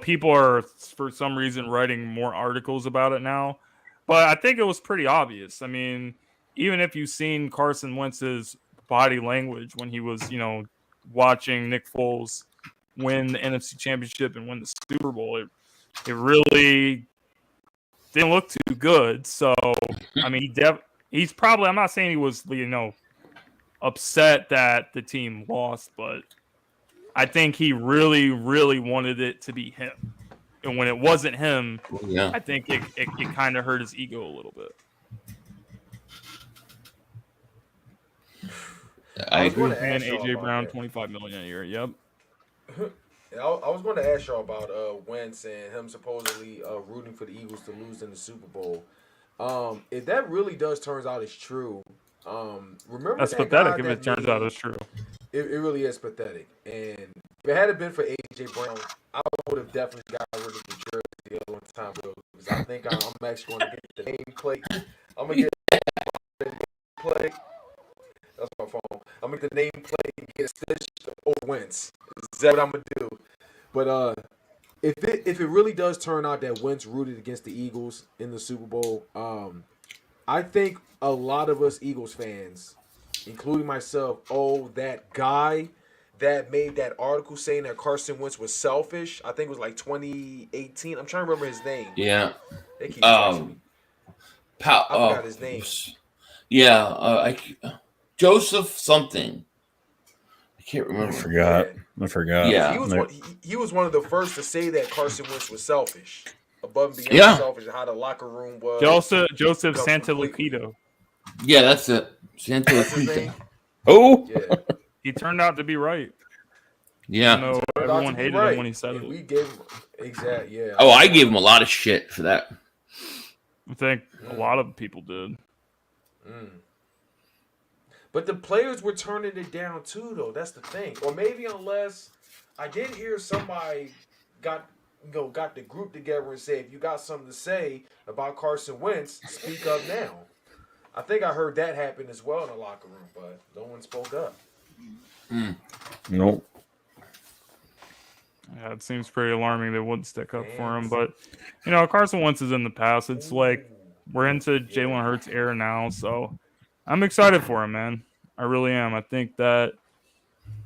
people are, for some reason, writing more articles about it now. But I think it was pretty obvious. I mean, even if you've seen Carson Wentz's body language when he was, watching Nick Foles win the NFC Championship and win the Super Bowl, it really didn't look too good. So, I mean, he's probably, I'm not saying he was, upset that the team lost, but I think he really, really wanted it to be him. And when it wasn't him, I think it kind of hurt his ego a little bit. I agree. And AJ Brown, $25 million a year. Yep. I was going to ask y'all about Wentz and him supposedly rooting for the Eagles to lose in the Super Bowl. If that really does turns out it's true, remember that's that pathetic if it turns out it's true. It really is pathetic. And if it had been for AJ Brown, I would have definitely got rid of the jersey a long time ago. Because I think I'm actually going to get the nameplate. I'm going to get the nameplate. That's my phone. I'm going to get the nameplate and get a stitch over Wentz. Is that what I'm going to do? But if it really does turn out that Wentz rooted against the Eagles in the Super Bowl, I think a lot of us Eagles fans, including myself, owe that guy that made that article saying that Carson Wentz was selfish. I think it was like 2018. I'm trying to remember his name. Yeah. They keep I forgot his name. Yeah. Joseph something. I can't remember. I forgot. Yeah. He was one of the first to say that Carson Wentz was selfish. Above and beyond selfish, and how the locker room was. Joseph Santoliquito. Yeah, that's it. Santoliquito. Oh, yeah. He turned out to be right. Yeah. Everyone hated him when he said it. We gave him exactly. Yeah. Oh, I gave him a lot of shit for that. I think a lot of people did. But the players were turning it down too, though. That's the thing. Or maybe unless I did hear somebody got the group together and said, if you got something to say about Carson Wentz, speak up now. I think I heard that happen as well in the locker room, but no one spoke up. Nope. Yeah, it seems pretty alarming they wouldn't stick up for him. But, Carson Wentz is in the past. It's like we're into Jalen Hurts era now, so I'm excited for him, man. I really am. I think that,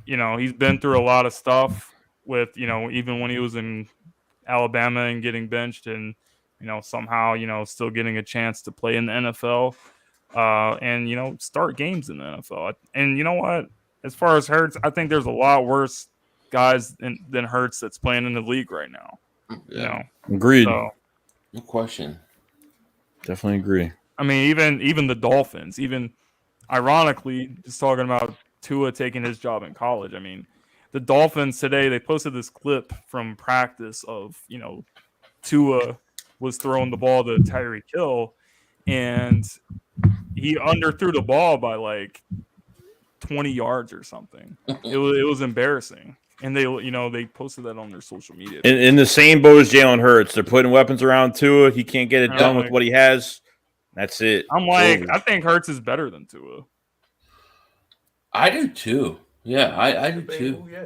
he's been through a lot of stuff with, even when he was in Alabama and getting benched and somehow, still getting a chance to play in the NFL and, start games in the NFL. And you know what? As far as Hurts, I think there's a lot worse guys than Hurts that's playing in the league right now. Yeah. Agreed. So, No question. Definitely agree. I mean, even the Dolphins, even ironically, just talking about Tua taking his job in college. I mean, the Dolphins today, they posted this clip from practice of, Tua was throwing the ball to Tyreek Hill, and he underthrew the ball by like 20 yards or something. It was embarrassing. And they posted that on their social media. In the same boat as Jalen Hurts, they're putting weapons around Tua. He can't get it done with what he has. That's it. I'm like, I think Hurts is better than Tua. I do too. Yeah, I do too. Yeah.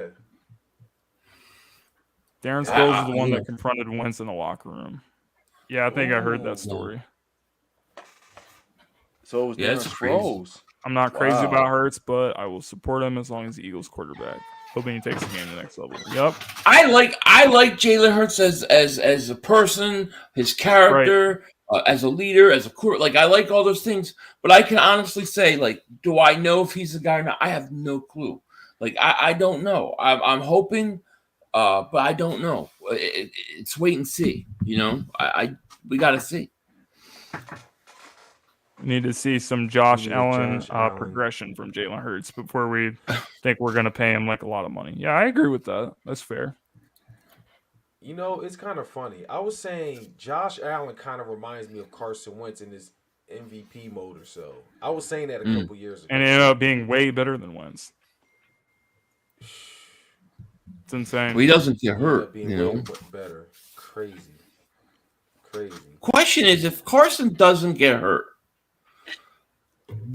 Darren Sproles is the one that confronted Wentz in the locker room. Yeah, I think I heard that story. So it was Darren Sproles. I'm not crazy about Hurts, but I will support him as long as the Eagles quarterback. Hoping he takes the game to the next level. Yep. I like Jalen Hurts as a person, his character, as a leader, as a quarterback. Like, I like all those things, but I can honestly say, like, do I know if he's a guy or not? I have no clue. Like, I don't know. I'm hoping, but I don't know. It's wait and see. We got to see. Need to see some Josh Allen progression from Jalen Hurts before we think we're going to pay him like a lot of money. Yeah, I agree with that. That's fair. It's kind of funny. I was saying Josh Allen kind of reminds me of Carson Wentz in his MVP mode or so. I was saying that a couple years ago. And it ended up being way better than Wentz. It's insane. Well, he doesn't get hurt, Better. Crazy. Question is, if Carson doesn't get hurt,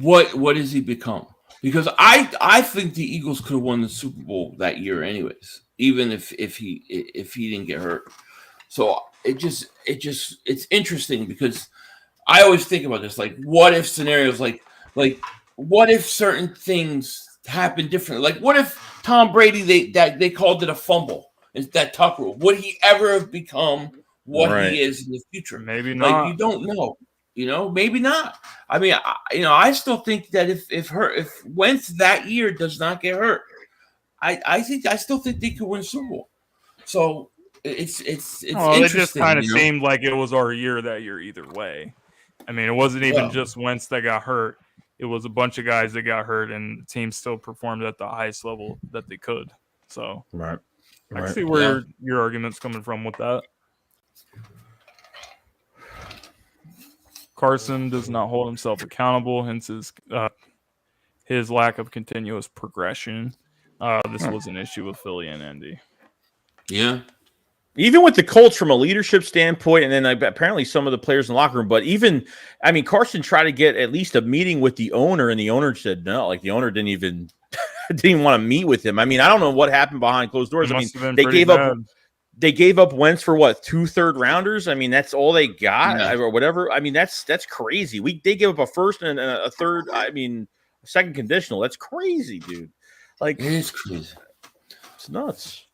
what does he become? Because I think the Eagles could have won the Super Bowl that year anyways, even if he didn't get hurt. So it's interesting because I always think about this, like, what if scenarios, like what if certain things happen differently? Like, what if Tom Brady they called it a fumble? Is that Tuck rule? Would he ever have become what he is in the future? Maybe not. Like, you don't know. Maybe not. I mean, I still think that if Wentz that year does not get hurt, I still think they could win Super Bowl. So it's interesting. It just kind of seemed like it was our year that year either way. I mean, it wasn't even just Wentz that got hurt. It was a bunch of guys that got hurt, and the team still performed at the highest level that they could. So I can see where your argument's coming from with that. Carson does not hold himself accountable, hence his lack of continuous progression. This was an issue with Philly and Indy. Yeah. Even with the Colts from a leadership standpoint, and then apparently some of the players in the locker room, but Carson tried to get at least a meeting with the owner, and the owner said no. Like, the owner didn't even want to meet with him. I mean, I don't know what happened behind closed doors. They gave up Wentz for what, 2 third-rounders? I mean, that's all they got or whatever. I mean, that's crazy. They gave up a first and a third. I mean, a second conditional. That's crazy, dude. Like, it is crazy. It's nuts.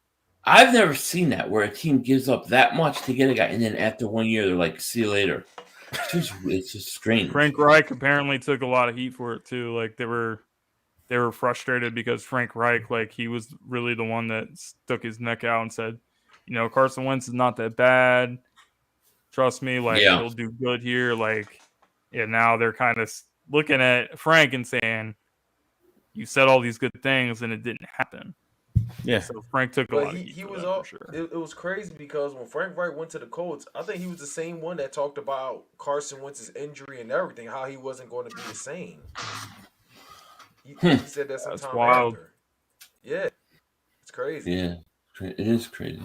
I've never seen that where a team gives up that much to get a guy, and then after 1 year, they're like, "See you later." It's just strange. Frank Reich apparently took a lot of heat for it too. Like, they were frustrated because Frank Reich, like, he was really the one that stuck his neck out and said, Carson Wentz is not that bad. Trust me, like, he'll do good here. Like, now they're kind of looking at Frank and saying, you said all these good things and it didn't happen. Yeah. So Frank took a lot of heat. He was all, for sure. It was crazy because when Frank Reich went to the Colts, I think he was the same one that talked about Carson Wentz's injury and everything, how he wasn't going to be the same. He said that sometime That's wild. after. Yeah. It's crazy. Yeah. It is crazy.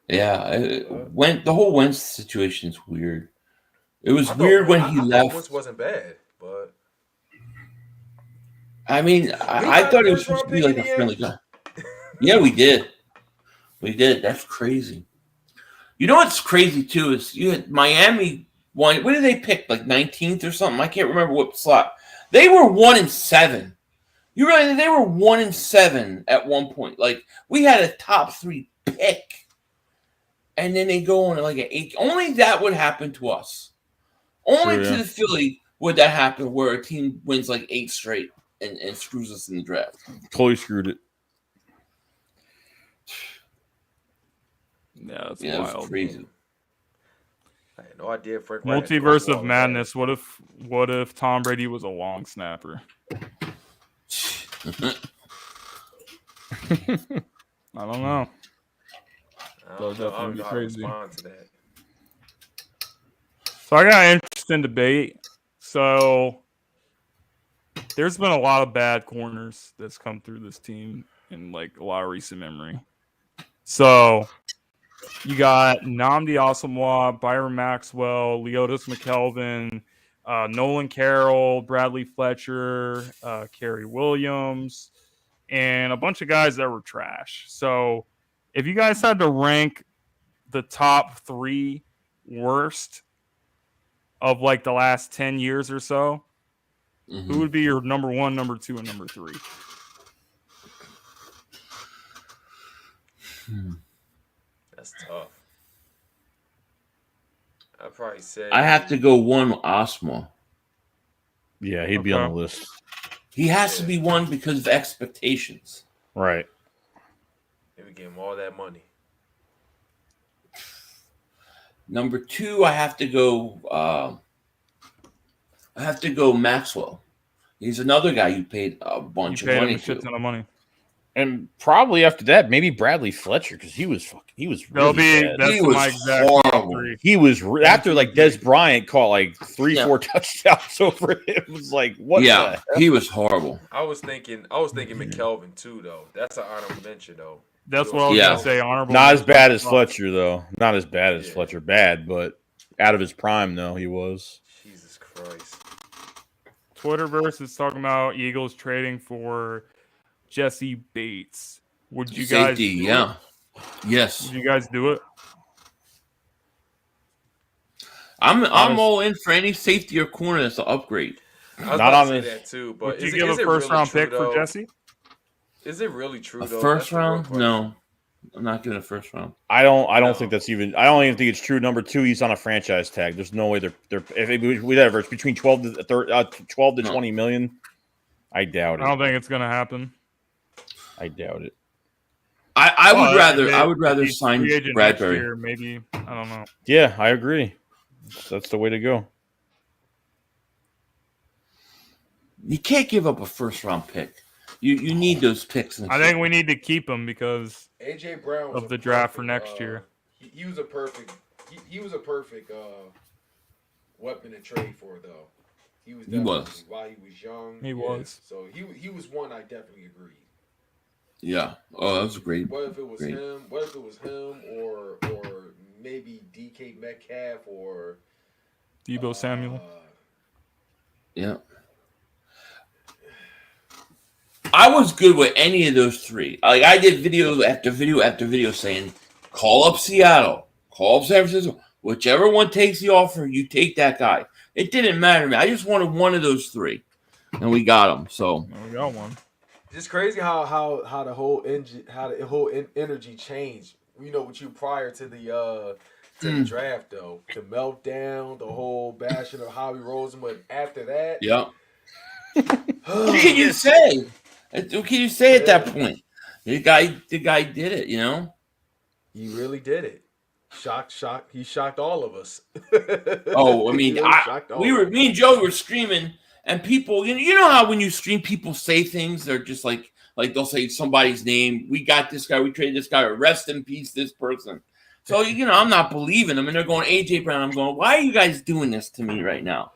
Yeah, the whole Wentz situation is weird. It was weird when he left. Wentz wasn't bad, but I mean, I thought it was supposed to be like a friendly guy. Yeah, we did. That's crazy. You know what's crazy too is you had Miami won. What did they pick? Like 19th or something? I can't remember what slot. They were 1-7. You realize they were 1-7 at one point. Like, we had a top 3 pick. and then they go on like an 8. Only that would happen to us. Only to the Philly would that happen, where a team wins like 8 straight and screws us in the draft. Totally screwed it. Yeah, that's It wild. was crazy. I had no idea. Frank Wright Multiverse of madness. What if Tom Brady was a long snapper? I don't know. I don't know how to crazy. respond to that. So I got an interesting debate. So there's been a lot of bad corners that's come through this team in like a lot of recent memory. So you got Nnamdi Asomugha, Byron Maxwell, Leotis McKelvin, Nolan Carroll, Bradley Fletcher, Kerry Williams, and a bunch of guys that were trash. So if you guys had to rank the top 3 worst of like the last 10 years or so, who would be your number 1, number 2, and number 3? That's tough. I'd probably say I have to go 1 with Asomugha. Yeah, he'd be on the list. He has to be 1 because of expectations. Right. Maybe give him all that money. Number 2, I have to go Maxwell. He's another guy you paid a bunch of money a shit ton of money. And probably after that, maybe Bradley Fletcher, because he was really bad. That's He was my exact horrible. 3. He was after like Des Bryant caught like 4 touchdowns over it. It was like what? Yeah, he was horrible. I was thinking McKelvin too, though. That's an honorable mention, though. That's what I was gonna say. Honorable. Not as bad as Fletcher, though. Not as bad as Fletcher. Bad, but out of his prime, though, he was. Jesus Christ. Twitterverse is talking about Eagles trading for Jesse Bates. Would you guys? Safety, yeah. Yes. Would you guys do it? I'm all in for any safety or corner that's an upgrade. I was Not about on to say this. that too, but Would you give a first round pick for Jesse? Is it really true? A though? first That's the real round? question. No. I'm not giving a first round. I don't think that's even. I don't even think it's true. Number 2, he's on a franchise tag. There's no way they're if whatever. It's between 12 to 20 million. I doubt it. I don't think it's gonna happen. I doubt it. I would rather sign Bradbury. Year, maybe I don't know. Yeah, I agree. That's the way to go. You can't give up a first round pick. You need those picks. I think we need to keep him because AJ Brown was of the draft for next year. He was a perfect. He was a perfect weapon to trade for, though. He was while he was young. He was. So he was one I definitely agreed. Yeah. Oh, that was great. What if it was him? What if it was him or maybe DK Metcalf or Deebo Samuel? Yeah. I was good with any of those 3. Like I did video after video after video saying, call up Seattle, call up San Francisco, whichever one takes the offer, you take that guy. It didn't matter to me. I just wanted one of those 3, and we got him. So We got one. It's crazy how the whole energy changed. You know, with you prior to the draft, though, the meltdown, the whole bashing of Howie Roseman. But after that, yeah. What can you say? What can you say at that point? The guy did it. You know. He really did it. Shocked. He shocked all of us. Oh, I mean, me and Joey were screaming, and people, you know how when you stream, people say things. They're just like they'll say somebody's name. We got this guy. We traded this guy. Rest in peace, this person. So I'm not believing them, and they're going AJ Brown. I'm going, why are you guys doing this to me right now?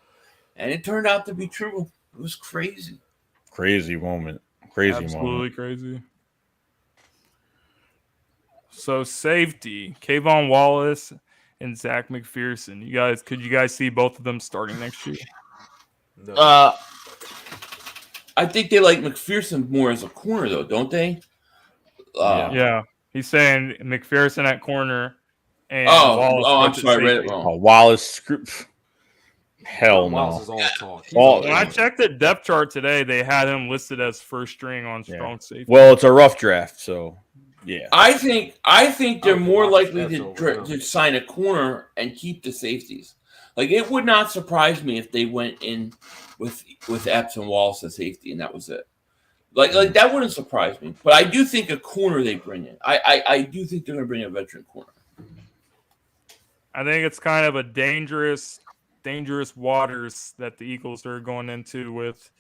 And it turned out to be true. It was crazy. Crazy moment. Absolutely crazy. So safety, Kayvon Wallace and Zach McPherson. Could you guys see both of them starting next year? No. I think they like McPherson more as a corner, though, don't they? Yeah. He's saying McPherson at corner. And Wallace I'm sorry, I read it wrong. Wallace. Hell no. Wallace is all talk. When I checked the depth chart today, they had him listed as first string on strong safety. Well, it's a rough draft, so Yeah. I think they're more likely to to sign a corner and keep the safeties. Like, it would not surprise me if they went in with Epps and Wallace as safety, and that was it. Like that wouldn't surprise me. But I do think a corner they bring in. I do think they're going to bring a veteran corner. I think it's kind of a dangerous waters that the Eagles are going into with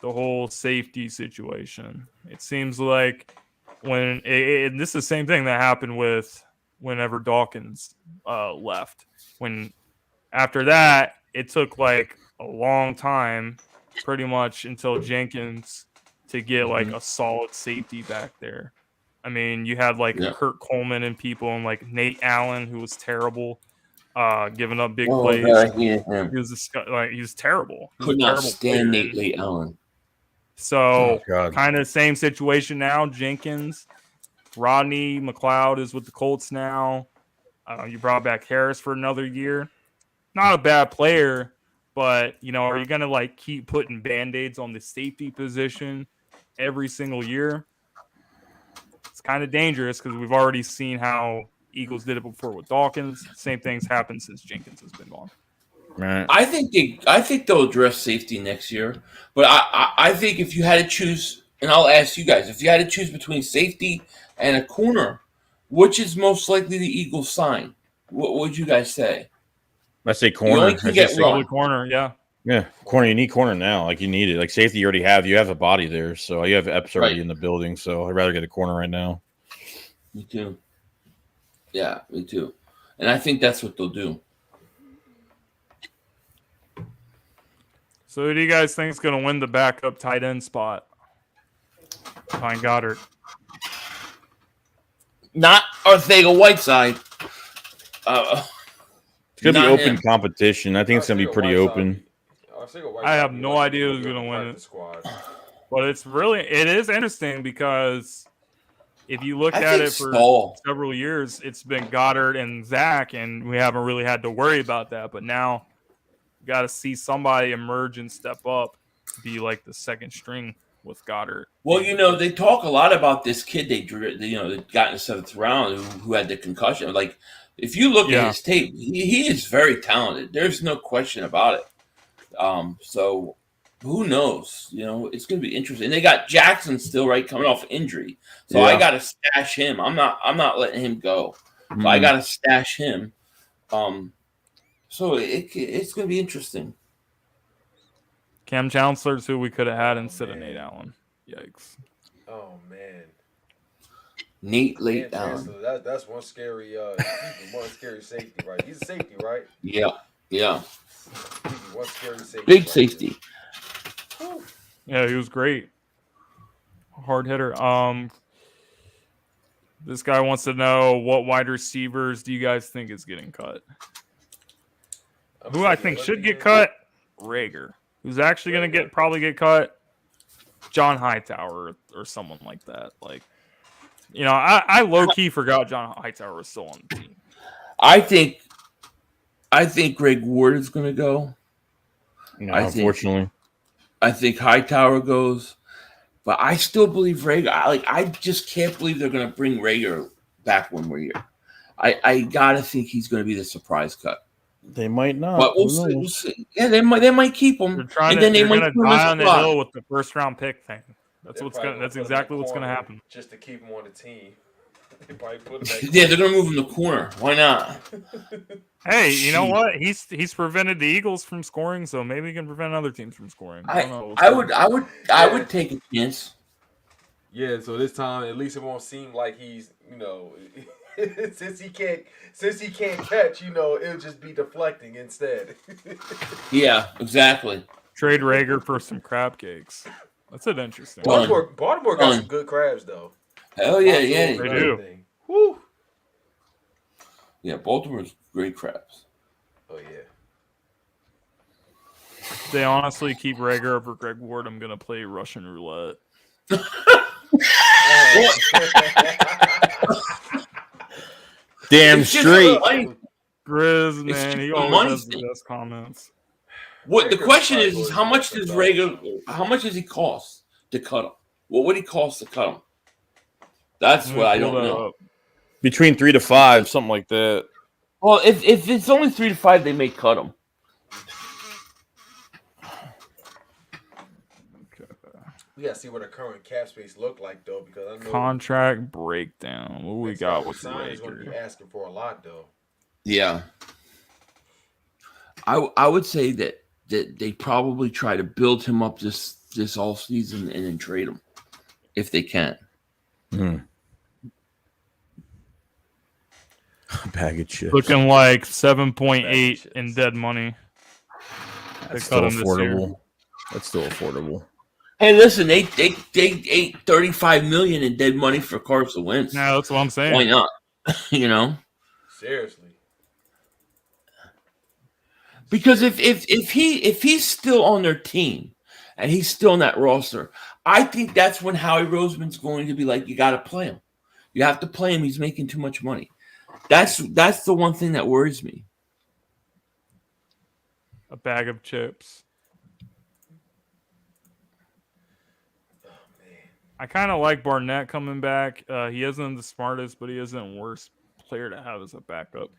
the whole safety situation. It seems like and this is the same thing that happened with whenever Dawkins left. When after that, it took like a long time, pretty much until Jenkins to get like a solid safety back there. I mean, you had like Kurt Coleman and people, and like Nate Allen, who was terrible, giving up big plays. He was terrible. Could not stand Nate Allen. So kind of same situation now. Jenkins, Rodney McLeod is with the Colts now. You brought back Harris for another year. Not a bad player, but are you gonna like keep putting band-aids on the safety position every single year? It's kind of dangerous because we've already seen how Eagles did it before with Dawkins. Same things happened since Jenkins has been gone. Right. I think they'll address safety next year, but I think if you had to choose, and I'll ask you guys, if you had to choose between safety and a corner, which is most likely the Eagles sign? What would you guys say? Let's say corner. You only can get one. Corner, yeah. Yeah, corner. You need corner now. Like you need it. Like safety, you already have. You have a body there, so you have Epps already in the building. So I'd rather get a corner right now. Me too. Yeah, me too. And I think that's what they'll do. So who do you guys think is going to win the backup tight end spot behind Goddard? Not Ortega-Whiteside. It's going to be open competition. I think it's going to be pretty open. I have no idea who's going to win it. But it is interesting because if you look at it for several years, it's been Goddard and Zach, and we haven't really had to worry about that. But now you got to see somebody emerge and step up, be like the second string with Goddard. Well, they talk a lot about this kid they got in the 7th round who had the concussion. Like, if you look at his tape, he is very talented. There's no question about it. So who knows? It's going to be interesting. They got Jackson still coming off injury, so I got to stash him. I'm not letting him go. So I got to stash him. So it's going to be interesting. Cam Chancellor's who we could have had instead of Nate Allen. Yikes! Oh man. Nate Allen. That's one scary safety, right? He's a safety, right? Yeah. One scary safety. Big safety. Yeah, he was great. Hard hitter. This guy wants to know what wide receivers do you guys think is getting cut? Who I think should get cut? Reagor. Who's actually going to probably get cut? John Hightower or someone like that. Like, I low-key forgot John Hightower was still on the team. I think Greg Ward is going to go. No, unfortunately. I think Hightower goes. But I still believe Reagor. I just can't believe they're going to bring Reagor back one more year. I got to think he's going to be the surprise cut. They might not. But we'll see. Yeah, they might keep him. They're going to die on the hill with the first-round pick thing. That's exactly what's going to happen. Just to keep him on the team. They probably put him back. Yeah, they're going to move him to corner. Why not? Hey, you know what? He's prevented the Eagles from scoring, so maybe he can prevent other teams from scoring. I would take a chance. Yeah, so this time at least it won't seem like he's since he can't catch, it'll just be deflecting instead. Yeah, exactly. Trade Reagor for some crab cakes. That's an interesting. Baltimore got some good crabs though. Hell yeah, they do. Woo. Yeah, Baltimore's great crabs. Oh yeah. If they honestly keep Reagor over Greg Ward, I'm gonna play Russian roulette. Damn straight. Grizz, man, he always has the best comments. What the question is how much does he cost to cut him? What would he cost to cut him? That's what I don't know. Between 3 to 5, something like that. Well, if it's only 3 to 5, they may cut him. We gotta see what the current cap space look like though, because I know Contract breakdown. What we got with Reagor is going to be Reagor? asking for a lot though. Yeah, I would say that they probably try to build him up this offseason and then trade him if they can. Bag of chips. Looking like 7.8 in dead money. That's still affordable. That's still affordable. Hey, listen, they ate $35 million in dead money for Carson Wentz. No, that's what I'm saying. Why not? You know, Seriously. because if he's still on their team and he's still on that roster, I think that's when Howie Roseman's going to be like, you got to play him. You have to play him. He's making too much money. That's the one thing that worries me. A bag of chips. I kind of like Barnett coming back. He isn't the smartest, but he isn't the worst player to have as a backup.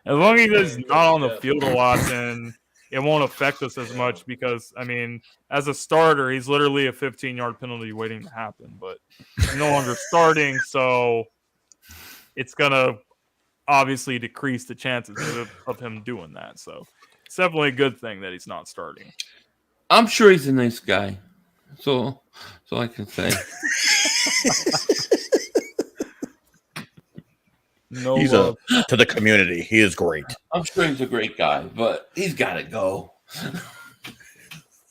As long as he's not on the field a lot, then it won't affect us as much because, I mean, as a starter, he's literally a 15-yard penalty waiting to happen. But he's no longer starting, so it's going to obviously decrease the chances of him doing that. So it's definitely a good thing that he's not starting. I'm sure he's a nice guy. So I can say. No, He's to the community. He is great. I'm sure he's a great guy, but he's got to go.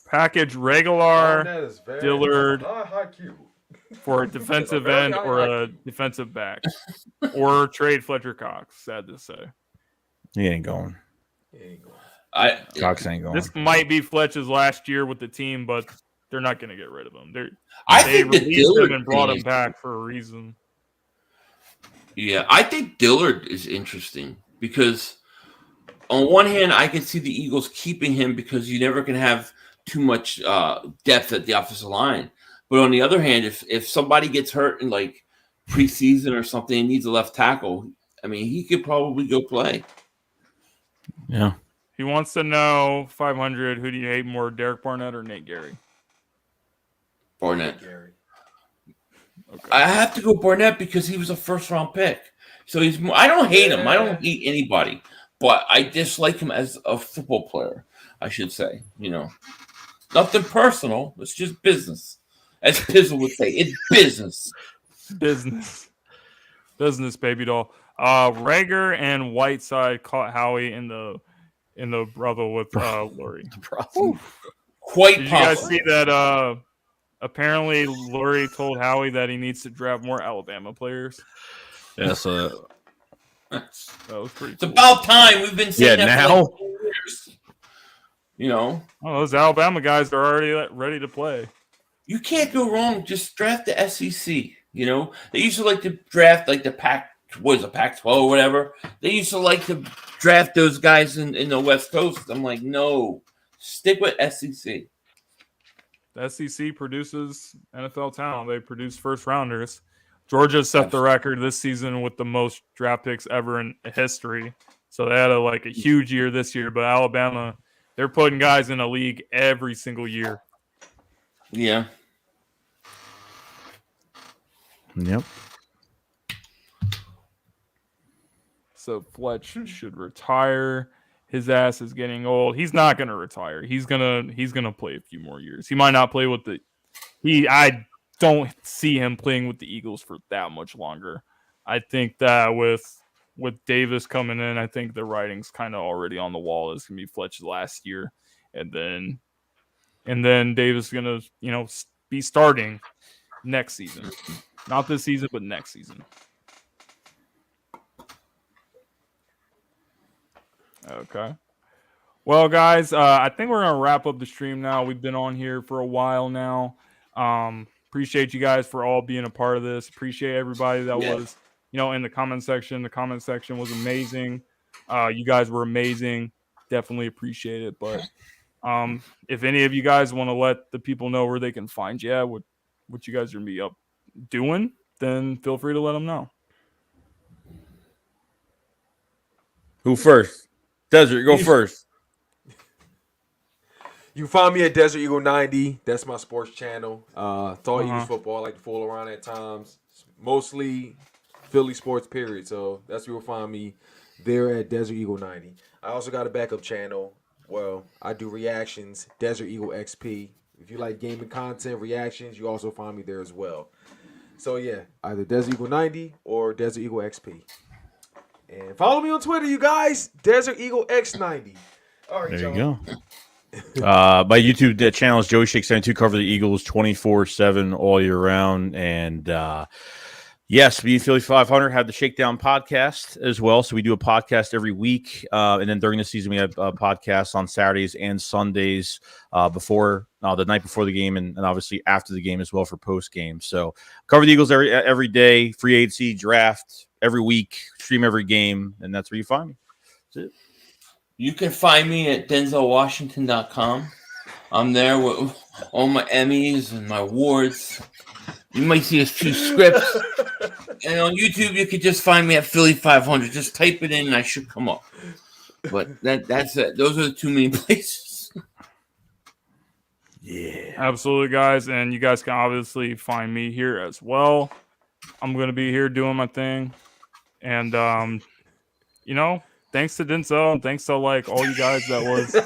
Package Reagor, That is very Dillard high Q. for a defensive end or a defensive back, or trade Fletcher Cox. Sad to say, He ain't going. Cox ain't going. this might be Fletcher's last year with the team, but they're not going to get rid of him. I They think that released him Dillard and brought him back for a reason. Yeah, I think Dillard is interesting because on one hand, I can see the Eagles keeping him because you never can have too much depth at the offensive line. But on the other hand, if somebody gets hurt in like preseason or something and needs a left tackle, I mean, he could probably go play. Yeah. He wants to know 500. Who do you hate more, Derek Barnett or Nate Gary? Barnett. Gary. Okay. I have to go Barnett because he was a first-round pick. So he's. I don't hate him. I don't hate anybody, but I dislike him as a football player. I should say. You know, nothing personal. It's just business, as Pizzle would say. It's business. Business, baby doll. Reagor and Whiteside caught Howie in the brother with Lurie. Quite Did you possible. guys see that? Apparently, Lurie told Howie that he needs to draft more Alabama players. Yeah, That was pretty. It's cool. about time. We've been saying that now. for like 4 years. You know, Those Alabama guys are already ready to play. you can't go wrong. Just draft the SEC. You know, they used to like to draft like the Pac-12 or whatever. They used to like to draft those guys in the West Coast. I'm like, no, stick with SEC. The SEC produces NFL talent. They produce first rounders. Georgia set the record this season with the most draft picks ever in history. So they had a huge year this year. But Alabama, they're putting guys in a league every single year. Yeah. Yep. So Fletch should retire. His ass is getting old. He's not going to retire. He's gonna play a few more years. He might not play with I don't see him playing with the Eagles for that much longer. I think that with Davis coming in, I think the writing's kind of already on the wall. It's gonna be Fletch's last year, and then Davis is gonna be starting next season, not this season, but next season. Okay. Well, guys, I think we're going to wrap up the stream now. We've been on here for a while now. Appreciate you guys for all being a part of this. Appreciate everybody that was, in the comment section. The comment section was amazing. You guys were amazing. Definitely appreciate it. But if any of you guys want to let the people know where they can find you at, what you guys are going to be up doing, then feel free to let them know. Who first? Desert, go first. You can find me at DesertEagle90. That's my sports channel. It's all Eagles football. I like to fool around at times. Mostly Philly sports, period. So that's where you'll find me there at DesertEagle90. I also got a backup channel. Well, I do reactions, Desert Eagle XP. If you like gaming content, reactions, you also find me there as well. So yeah, either DesertEagle90 or Desert Eagle XP. And follow me on Twitter, you guys. DesertEagle90. All right, There y'all. you go. My YouTube channel is Joeyshakes72. Cover the Eagles 24/7 all year round. And yes, we Philly.500 have the Shakedown podcast as well. So we do a podcast every week. And then during the season, we have podcasts on Saturdays and Sundays before the night before the game and obviously after the game as well for post game. So cover the Eagles every day, free agency, draft every week, stream every game. And that's where you find me. That's it. You can find me at denzelwashington.com. I'm there with all my Emmys and my awards. You might see a few scripts. And on YouTube, you could just find me at Philly.500. Just type it in and I should come up. But that's it. Those are the two main places. Yeah. Absolutely, guys. And you guys can obviously find me here as well. I'm going to be here doing my thing. And, thanks to Denzel and thanks to like all you guys that was, in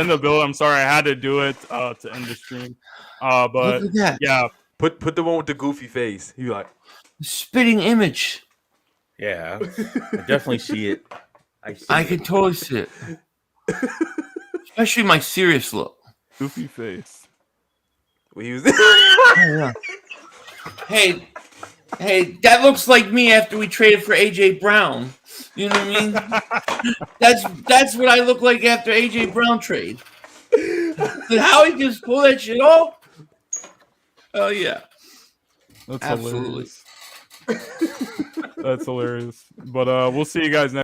the build. I'm sorry I had to do it to end the stream. But Look at that. yeah, Put the one with the goofy face. You like Spitting image. Yeah. I definitely see it. I can totally see it. Especially my serious look. goofy face. when he was. Hey, that looks like me after we traded for AJ Brown. You know what I mean? That's what I look like after AJ Brown trade. Did Howie just pull that shit off? Oh yeah, That's absolutely. hilarious. That's hilarious. But we'll see you guys next.